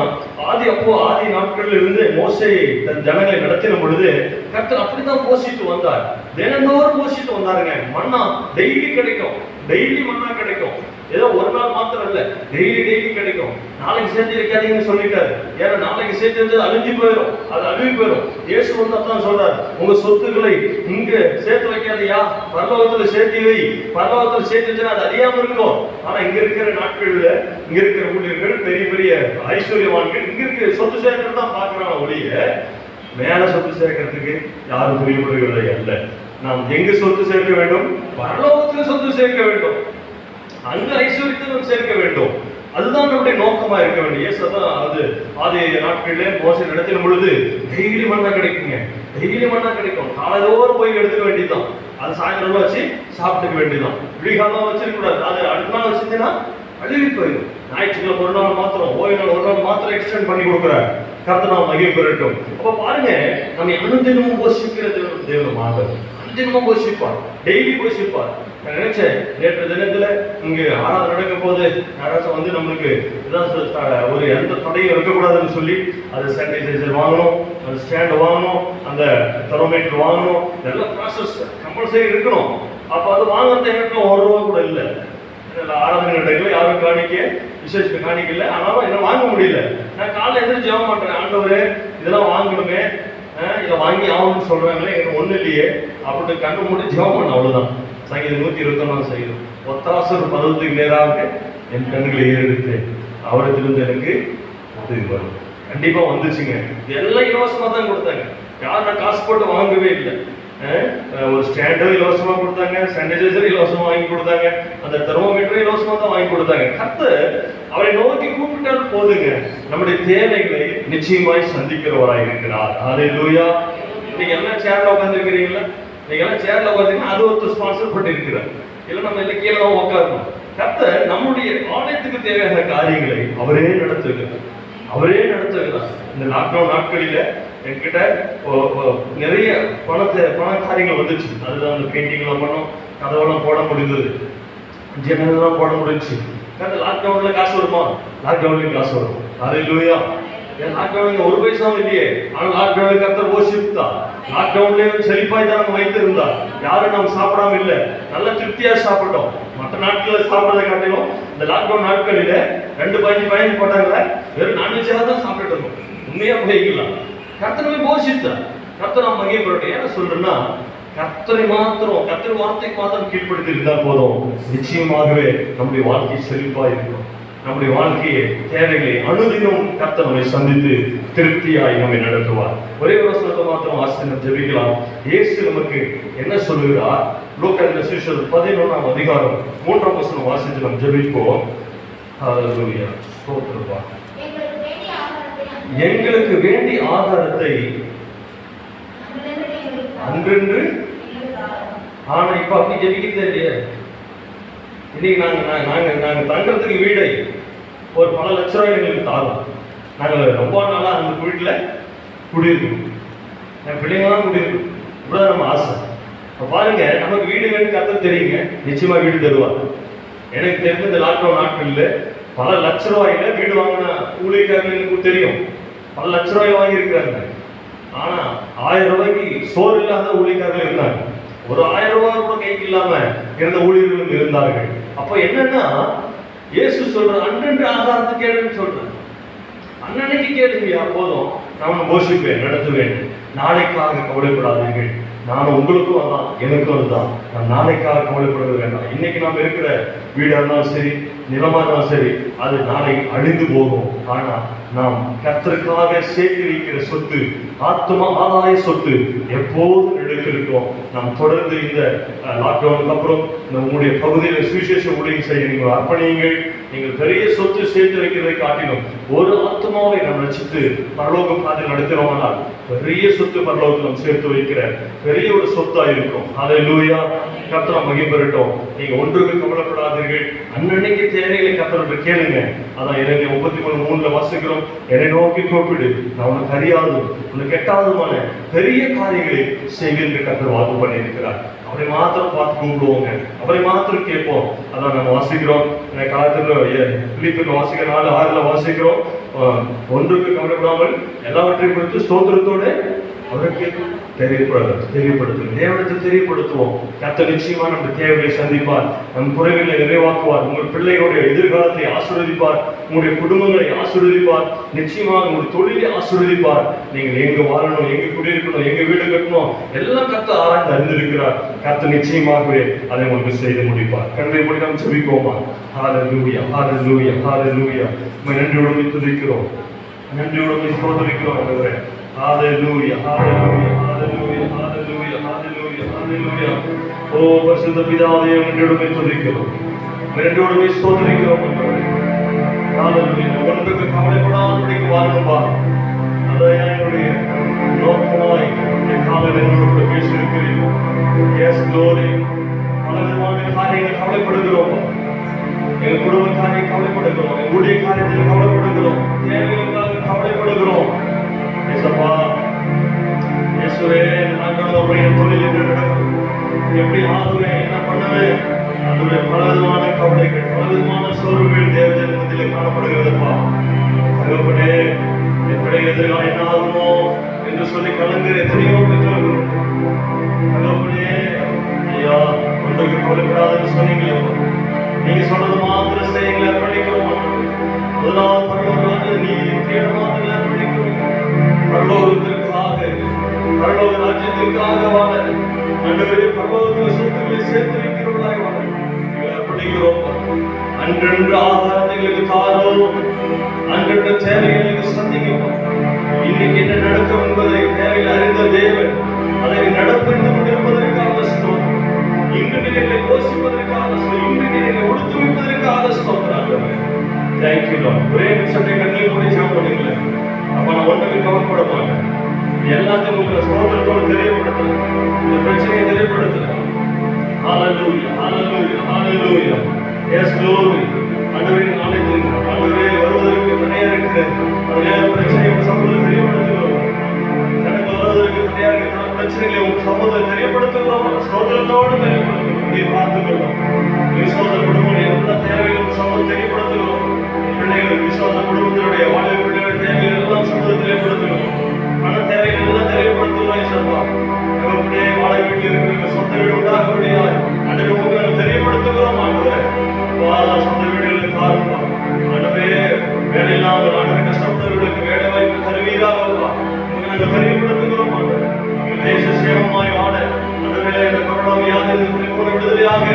ஆதி நாட்களில் இருந்து மோசேயை தன் ஜனங்களை நடத்தின பொழுது கர்த்தர் அப்படித்தான் போஷித்து வந்தார். தினந்தோறும் போஷித்து வந்தாருங்க. மன்னா டெய்லி கிடைக்கும், டெய்லி மன்னா கிடைக்கும். ஏதோ ஒரு நாள் மாத்திரம் இல்ல, டெய்லி கிடைக்கும். நாளைக்கு சேர்த்து வைக்காதீங்கன்னு சொல்லிட்டாரு. ஏன்னா நாளைக்கு சேர்த்து வச்சது அழிஞ்சு போயிடும், அது அழிவு போயிடும். இயேசு வந்து அதான் சொல்றாரு, உங்க சொத்துக்களை இங்க சேர்த்து வைக்காதையா, பரலோகத்துல சேர்த்து வை. பரலோகத்துல சேர்த்து வச்சா அது அறியாம இருக்கும். ஆனா இங்க இருக்கிற நாட்கள்ல இங்க இருக்கிற ஊழியர்கள், பெரிய பெரிய ஐஸ்வர்யவான்கள் இங்க இருக்கிற சொத்து சேர்க்கிறது தான் பாக்குறாங்க ஒழிய மேல சொத்து சேர்க்கிறதுக்கு யாரும் புரியப்படுவதில்லை அல்ல. நாம் எங்க சொத்து சேர்க்க வேண்டும்? பரலோகத்துல சொத்து சேர்க்க வேண்டும். அங்க ஐஸ்வர்யத்தை நாம் சேர்க்க வேண்டும். அதுதான் நம்முடைய நோக்கமா இருக்க வேண்டும். ஏசதான் அது ஆதி நாட்களிலே மோசே நடத்தின பொழுது டெய்லி மண்ணா கிடைக்குங்க, டெய்லி மண்ணா கிடைக்கும். காலையோடு போய் எடுத்துக்க வேண்டியதுதான். அது சாயந்தரம் வச்சு சாப்பிட்டுக்க வேண்டியதுதான். விடிகாலம் வச்சிருக்க கூடாது. அது அடுத்த நாள் வச்சிருந்தீங்கன்னா அழுகி போயிடும். ஞாயிற்றுக்கிழமை ஒரு நாள் மாத்திரம், ஓய்வு நாள் ஒரு நாள் மாத்திரம் எக்ஸ்டெண்ட் பண்ணி கொடுக்குறாரு. கர்த்தர் நாம் மகிமை பெறட்டும். அப்ப பாருங்க, நம்ம அனுதினமும் போஷிக்கிற தேவன் மாதம் அனுதினமும் போஷிப்பார், டெய்லி போஷிப்பார். நான் நினைச்சேன் நேற்று தினத்துல இங்க ஆராதனை நடக்க போது யாராச்சும் வந்து நம்மளுக்கு ஒரு எந்த தடையும் இருக்கக்கூடாதுன்னு சொல்லி அது சானிடைசர் வாங்கணும், அந்த ஸ்டாண்ட் வாங்கணும், அந்த தெர்மோமீட்டர் வாங்கணும், இதெல்லாம் ப்ராசஸ் கம்பல்சரி இருக்கணும். அப்ப அது வாங்குறது எனக்கு ₹1 கூட இல்லை. ஆராதனை நடக்கல, யாரும் காணிக்க விசேஷத்துக்கு காணிக்கல. ஆனாலும் என்ன வாங்க முடியல. நான் காலைல எதிர்த்து ஜெபம் பண்றேன், ஆண்டவரே இதெல்லாம் வாங்கணுமே, இதை வாங்கி ஆகணும்னு சொல்றாங்களே, எனக்கு ஒண்ணு இல்லையே அப்படி கண்டு மூடி ஜெபம் பண்ண. அவ்வளவுதான். சங்கீதம் 121 செய்யும், ஒத்தாசர் பருவத்துக்கு நேராக என் கண்களை ஏறெடுத்து அவரத்திலிருந்து எனக்கு உதவி வரும். கண்டிப்பா வந்துச்சுங்க. எல்லாம் இலவசமா தான் கொடுத்தாங்க. யாரும் காசு போட்டு வாங்கவே இல்லை. ஒரு ஸ்டாண்டும் இலவசமா கொடுத்தாங்க, சானிடைசர் இலவசமா வாங்கி கொடுத்தாங்க, அந்த தெர்மோமீட்டர் இலவசமா தான் வாங்கி கொடுத்தாங்க. கர்த்தர் அவரை நோக்கி கூப்பிட்டால் போதுங்க, நம்முடைய தேவைகளை நிச்சயமாய் சந்திக்கிறவராய் இருக்கிறார். ஹல்லேலூயா. நீங்க எல்லாம் சேர்ல உட்கார்ந்துருக்கிறீங்களா? நீங்க எல்லாம் சேர்ல உட்கார்ந்தீங்கன்னா அது ஒருத்தர் ஸ்பான்சர் பண்ணி இருக்கிறார். இல்லை நம்ம இல்லை கீழே தான் உட்காரணும். கர்த்தர் நம்முடைய ஆலயத்துக்கு தேவையான காரியங்களை அவரே நடத்துகிறார், அவரே நடத்துகிறார். இந்த லாக்டவுன் நாட்களில என்கிட்ட நிறைய பண காரியங்கள் வந்துச்சு. அதுதான் அந்த பெயிண்டிங்லாம் பண்ணோம், கதவெல்லாம் போட முடிந்தது, ஜன்னல்லாம் போட முடிஞ்சு. லாக்டவுன்ல காசு வருமா? லாக்டவுன்லயும் காசு வரும். ஹல்லேலூயா. லாக்டவுன் ஒரு பைசாவும் இல்லையே, ஆனா லாக்டவுன்ல கர்த்தர் போஷிப்பு தான். லாக்டவுன்லயும் செழிப்பாய் தான் நம்ம வைத்திருந்தா. யாரும் நம்ம சாப்பிடாம இல்லை, நல்ல திருப்தியா சாப்பிட்டோம். மற்ற நாட்கள்ல சாப்பிடறதை காட்டிலும் இந்த லாக்டவுன் நாட்களில 2 போட்டாங்கள வெறும் நான்வெஜ்ஜாக தான் சாப்பிட்டு இருந்தோம். உண்மையா போய்க்கலாம். கர்த்தரை போஷித்தார். கர்த்தர் நாம் மகிமைப்படட்டும். ஏன்னா சொல்றேன்னா, கர்த்தரை மாத்திரம், கர்த்தர் வார்த்தைக்கு மாத்திரம் கீழ்ப்படுத்தி இருந்தால் போதும், நிச்சயமாகவே நம்முடைய வாழ்க்கை செழிப்பா இருக்கும். நம்முடைய வாழ்க்கையை தேவைகளை அனுதினம் கர்த்தர் நம்மை சந்தித்து திருப்தியாய் நம்மை நடத்துவார். ஒரே ஒரு வசனத்தை மாத்திரம் வாசித்து ஜெபிக்கலாம். இயேசு நமக்கு என்ன சொல்லுகிறார்? லூக்கா சுவிசேஷம் 11ஆம் அதிகாரம் 3ஆம் வசனம் வாசித்து நாம் ஜெபிப்போம். ஹல்லேலூயா. ஸ்தோத்திரப்பா. எங்களுக்கு வேண்டிய ஆதாரத்தை அன்றென்று, ஆனா இப்ப அப்படி ஜெபிக்கிறதே இல்லையே. இன்னைக்கு நாங்க தங்கறதுக்கு வீடை ஒரு பல லட்ச ரூபாய் எங்களுக்கு தாரும். நாங்கள் ரொம்ப நாளா அந்த வீட்டுல குடியிருக்கோம், என் பிள்ளைங்களாம் குடியிருக்கோம். இவ்வளவு நம்ம ஆசை. பாருங்க, நமக்கு வீடு வேணும் கர்த்தர் தெரியுங்க, நிச்சயமா வீடு தருவார். எனக்கு தெரிஞ்ச இந்த லாக்டவுன் நாட்கள்ல பல லட்ச ரூபாயில வீடு வாங்கின ஊழியக்காரங்களுக்கு தெரியும், பல லட்ச ரூபாய் வாங்கி இருக்கிறாங்க. ஆனா 1000 ரூபாய்க்கு சோறு இல்லாத ஊழியக்காரர்கள் இருந்தாங்க. ஒரு 1000 ரூபாய் கூட கைக்கு இல்லாம இருந்த ஊழியர்களும் இருந்தார்கள். அப்ப என்னன்னா, இயேசு சொல்ற அன்றென்று ஆதாரத்தை கேளுன்னு சொல்றேன். அன்னன்னைக்கு கேளுங்கயா போதும், நான் போஷிப்பேன், நடத்துவேன். நாளைக்காக கவலைப்படாதீர்கள். நானும் உங்களுக்கும் அதான், எனக்கும் அதுதான். நான் நாளைக்காக கவலைப்பட வேண்டாம். இன்னைக்கு நாம் இருக்கிற வீடா இருந்தாலும் சரி, நிலமா இருந்தாலும் சரி, அது நாளை அழிந்து போகும். ஆனா நாம் கர்த்தருக்காக சேர்த்து வைக்கிற சொத்து, ஆத்தும ஆதாய சொத்து எப்போதும் எடுத்திருக்கிறோம். நாம் தொடர்ந்து இந்த லாக்டவுனுக்கு அப்புறம் உங்களுடைய பகுதியில் சுவிசேஷ ஊழியம் செய்ய நீங்கள் அர்ப்பணியுங்கள். நீங்கள் பெரிய சொத்து சேர்த்து வைக்கிறதை காட்டிலும் ஒரு ஆத்மாவை நாம் ரசித்து பரலோக பாதையில் நடக்கிறோம்னால் பெரிய சொத்து பரலோகத்தில் நாம் சேர்த்து வைக்கிற பெரிய ஒரு சொத்தா இருக்கும். ஹல்லேலூயா. கர்த்தர் மகிமைப்படட்டும். நீங்க ஒன்றுக்கு கவலைப்படாதீர்கள். அன்னன்னைக்கு தேவைகளை கர்த்தரை கேளுங்க. அதான் இறைமையா 33:3 வாசிக்கிறோம். என்னை நோக்கி கூப்பிடு, நான் உனக்கு அறியாதும் உனக்கு எட்டாவதுமான பெரிய காரியங்களை செய்கின்ற கர்த்தர் வாக்கு பண்ணியிருக்கிறார். அவரை மாத்திரம் பார்த்து கூப்பிடுவோங்க, அவரை மாத்திரம் கேட்போம். அதான் நம்ம வாசிக்கிறோம். காலத்துல பிலிப்பியர் வாசிக்கிற 4:6 வாசிக்கிறோம். ஒன்றுக்கு கவலைப்படாமல் எல்லாவற்றையும் குறித்து ஸ்தோத்திரத்தோடு அவருக்கு தெரியப்படுத்தும். தேவனத்தை தெரியப்படுத்துவோம். கர்த்தர் நிச்சயமா நம்ம தேவையை சந்திப்பார், நம் குறைகளை நிறைவாக்குவார், உங்கள் பிள்ளைகளுடைய எதிர்காலத்தை ஆசீர்வதிப்பார், உங்களுடைய குடும்பங்களை ஆசீர்வதிப்பார், நிச்சயமா உங்களுடைய தொழிலை ஆசீர்வதிப்பார். நீங்கள் எங்க வாழணும், எங்க குடியிருக்கணும், எங்க வீடு கட்டணும் எல்லாம் கர்த்தர் ஆராய்ந்து அறிந்திருக்கிறார். கர்த்தர் நிச்சயமாகவே அதை உங்களுக்கு செய்து முடிப்பார். கண்களை மூடி நாம் ஜெபிப்போமா? ஹல்லேலூயா, ஹல்லேலூயா, ஹல்லேலூயா. உம்மை நன்றியோடு துதிக்கிறோம், நன்றியோடு ஸ்தோத்திரிக்கிறோம் ஆண்டவரே. Hallelujah, hallelujah, hallelujah, hallelujah, hallelujah, hallelujah. ஓ பரிசுத்த பிதாவே, உம்மை துதிக்கிறோம், உம்மை ஸ்தோத்திரிக்கிறோம் ஆண்டவரே. Hallelujah. ஒன்றுக்கு கவலைப்படாதபடி வாழணும்பா. அதான் என்னுடைய நோக்கமாய் இந்த காலையில் என்னோட பேசியிருக்கிறீர்கள். Yes, glory. பலவிதமான காரியங்கள் கவலைப்படுகிறோம். எங்கள் குடும்ப காரியம் கவலைப்படுகிறோம், எங்கள் ஊழிய காரியத்தில் கவலைப்படுகிறோம், தேவைகளுக்காக கவலைப்படுகிறோம். ஏசப்பா, இயேசுவே, நாங்களுடைய தொழில் என்று நடக்கும், எப்படி ஆகுவேன், என்ன பண்ணுவேன், அதனுடைய பலவிதமான கவலைகள், பலவிதமான சோர்வுகள் தேவ ஜனத்திலே காணப்படுகிறதுப்பா. தகப்பனே, எப்படி எதிர்காலம் என்ன ஆகுமோ என்று சொல்லி கலங்குற எத்தனையோ பெற்றோர்கள். தகப்பனே, ஐயா, ஒன்றுக்கு கவலைப்படாதுன்னு சொன்னீங்களே, நீங்க சொல்றது மாத்திரம் செய்யுங்களே, அர்ப்பணிக்கிறோம். முதலாவது பரலோக நீ தேட மாத்திரம் அர்ப்பணிக்கிறோம். பரலோகத்திற்காக, பரலோக ராஜ்யத்திற்காக வாழ, ஆண்டவரே, பரலோகத்தில் சொத்துக்களை சேர்த்து வைக்கிறவர்களாய் வாழ அர்ப்பணிக்கிறோம். அன்றென்று ஆகாரங்களுக்கு தாரோம், அன்றென்று தேவைகளுக்கு சந்திக்கிறோம். இன்னைக்கு என்ன நடக்கும் என்பதை தேவையில் அறிந்த தேவன் அதை நடப்பித்து கொண்டிருப்பதற்காக ஸ்தோத்திரம். இன்று நிலைகளை யோசிப்பதற்காக, இன்று நிலைகளை ஒடுத்து வைப்பதற்காக ஸ்தோத்திரம். Thank you Lord. ஒரே நிமிஷத்தை கண்ணில் மூடி ஜெபம் பண்ணுங்களேன். அப்ப நான் ஒன்றுக்கு கவலைப்பட மாட்டேன். எல்லாத்தையும் உங்களை ஸ்தோத்திரத்தோடு தெரியப்படுத்துறேன், இந்த பிரச்சனையை தெரியப்படுத்துறேன். ஹல்லேலூயா, ஹல்லேலூயா, ஹல்லேலூயா. S glory. ஆண்டவரே, நாளைக்கு ஆண்டவரே வருவதற்கு தடையா இருக்கிற அதனால பிரச்சனையை உங்க சமூகத்தில் தெரியப்படுத்துகிறோம். தனக்கு வருவதற்கு தடையா இருக்கிற பிரச்சனைகளை உங்க சமூகத்தில் தெரியப்படுத்துகிறோம். ஸ்தோத்திரத்தோடு தெரியப்படுத்துகிறோம். நீ பார்த்துக்கிறோம். விசுவாச குடும்பம் எல்லா தேவைகளும் சமூகம் தெரியப்படுத்துகிறோம். பிள்ளைகள் விசுவாச குடும்பத்தினுடைய வாழ்க்கை பிள்ளைகள் தேவைகள் எல்லாம் சமூகத்தில் தெரியப்படுத்துகிறோம். பண தேவைகள் எல்லாம் தெரியப்படுத்துகிறோம். சொல்வா அப்படியே வாழ வீட்டில் இருக்கிற சொந்த வீடு உண்டாக முடியாது அன்றைக்கு தெரியப்படுத்துகிறோம். சொந்த வீடுகளுக்கு காரணம் ஆண்டவே, வேலை இல்லாமல் ஆண்டவே கஷ்டப்பட்டவர்களுக்கு வேலை வாய்ப்பு தருவீராக நாங்கள் தெரியப்படுத்துகிறோம். தேச சேவமாய் வாழ ஆண்டவே, இந்த கொரோனா வியாதி விடுதலையாக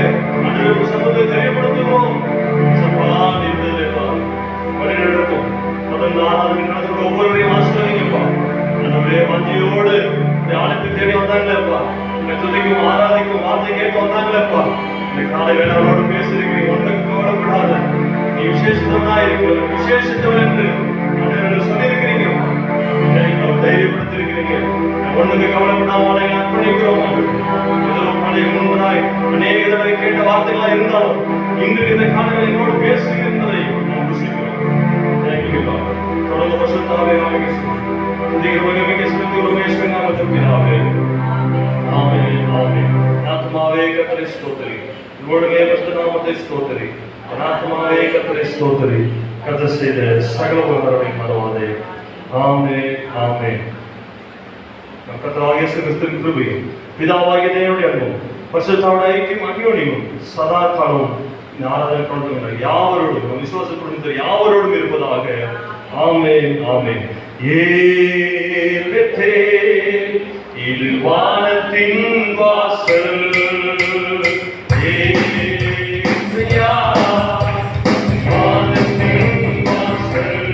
ஆண்டவே சமூகத்தை தெரியப்படுத்துகிறோம். வழிநடத்தும் தொடர்ந்து ஆராதனை ஒவ்வொருவரையும் ஆசிரியப்பா. ஆண்டவே, வந்தியோடு ஆலயத்தை தேடி வந்தாங்களேப்பா, இந்த துதிக்கும் ஆராதிக்கும் வார்த்தை கேட்க வந்தாங்களேப்பா. இந்த காலை வேளாளோடு பேசியிருக்கிறீங்க. ஒன்றுக்கு கவலைப்படாத, நீ விசேஷத்தவனா இருக்கிற விசேஷத்தவன் என்று சொல்லியிருக்கிறீங்க, தைரியப்படுத்திருக்கிறீங்க. ஒன்றுக்கு கவலைப்படாமலை அர்ப்பணிக்கிறோம். ஏதோ பழைய முன்பதாய் அநேக தடவை கேட்ட வார்த்தைகளா இருந்தாலும் இன்று இந்த காலங்களில் என்னோடு பேசுகின்றதை நாம் ருசிக்கிறோம். தொடர்ந்து பசுத்தாவே ஆத்மாவே கர்த்தரை ஸ்தோத்திரி, உங்களுடைய நாமத்தை ஸ்தோத்திரி, ஆத்மாவே கர்த்தரை ஸ்தோத்திரி. கர்த்தர் செய்த சகல உபகாரங்களை மறவாதே. ஆமென், ஆமென். கர்த்தராகிய இயேசு கிறிஸ்துவின் கிருபையும் பிதாவாகிய தேவனுடைய அன்பும் பரிசுத்தாவின் ஐக்கியம் அந்யோன்யமும் சதா காலமும் ஆராதனை கொண்டு யாவரோடும் விசுவாச குடும்பத்தில் யாவரோடும் இருப்பதாக. ஆமென், ஆமென். இது வானத்தின் வாசல். வானத்தின் வாசல்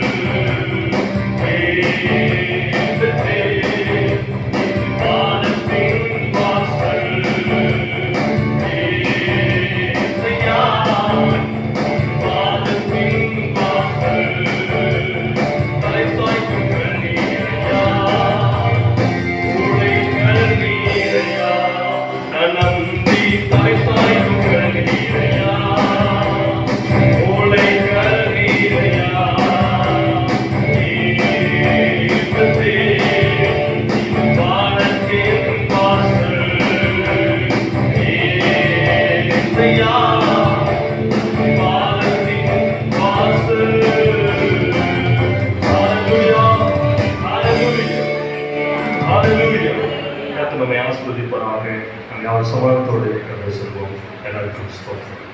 நம்மை ஆஸ்வதிப்பதாக நம்ம அவர் சமாளத்தோடு கடந்து செல்வோம். எல்லாருக்கும் ஸ்தோத்திரம்.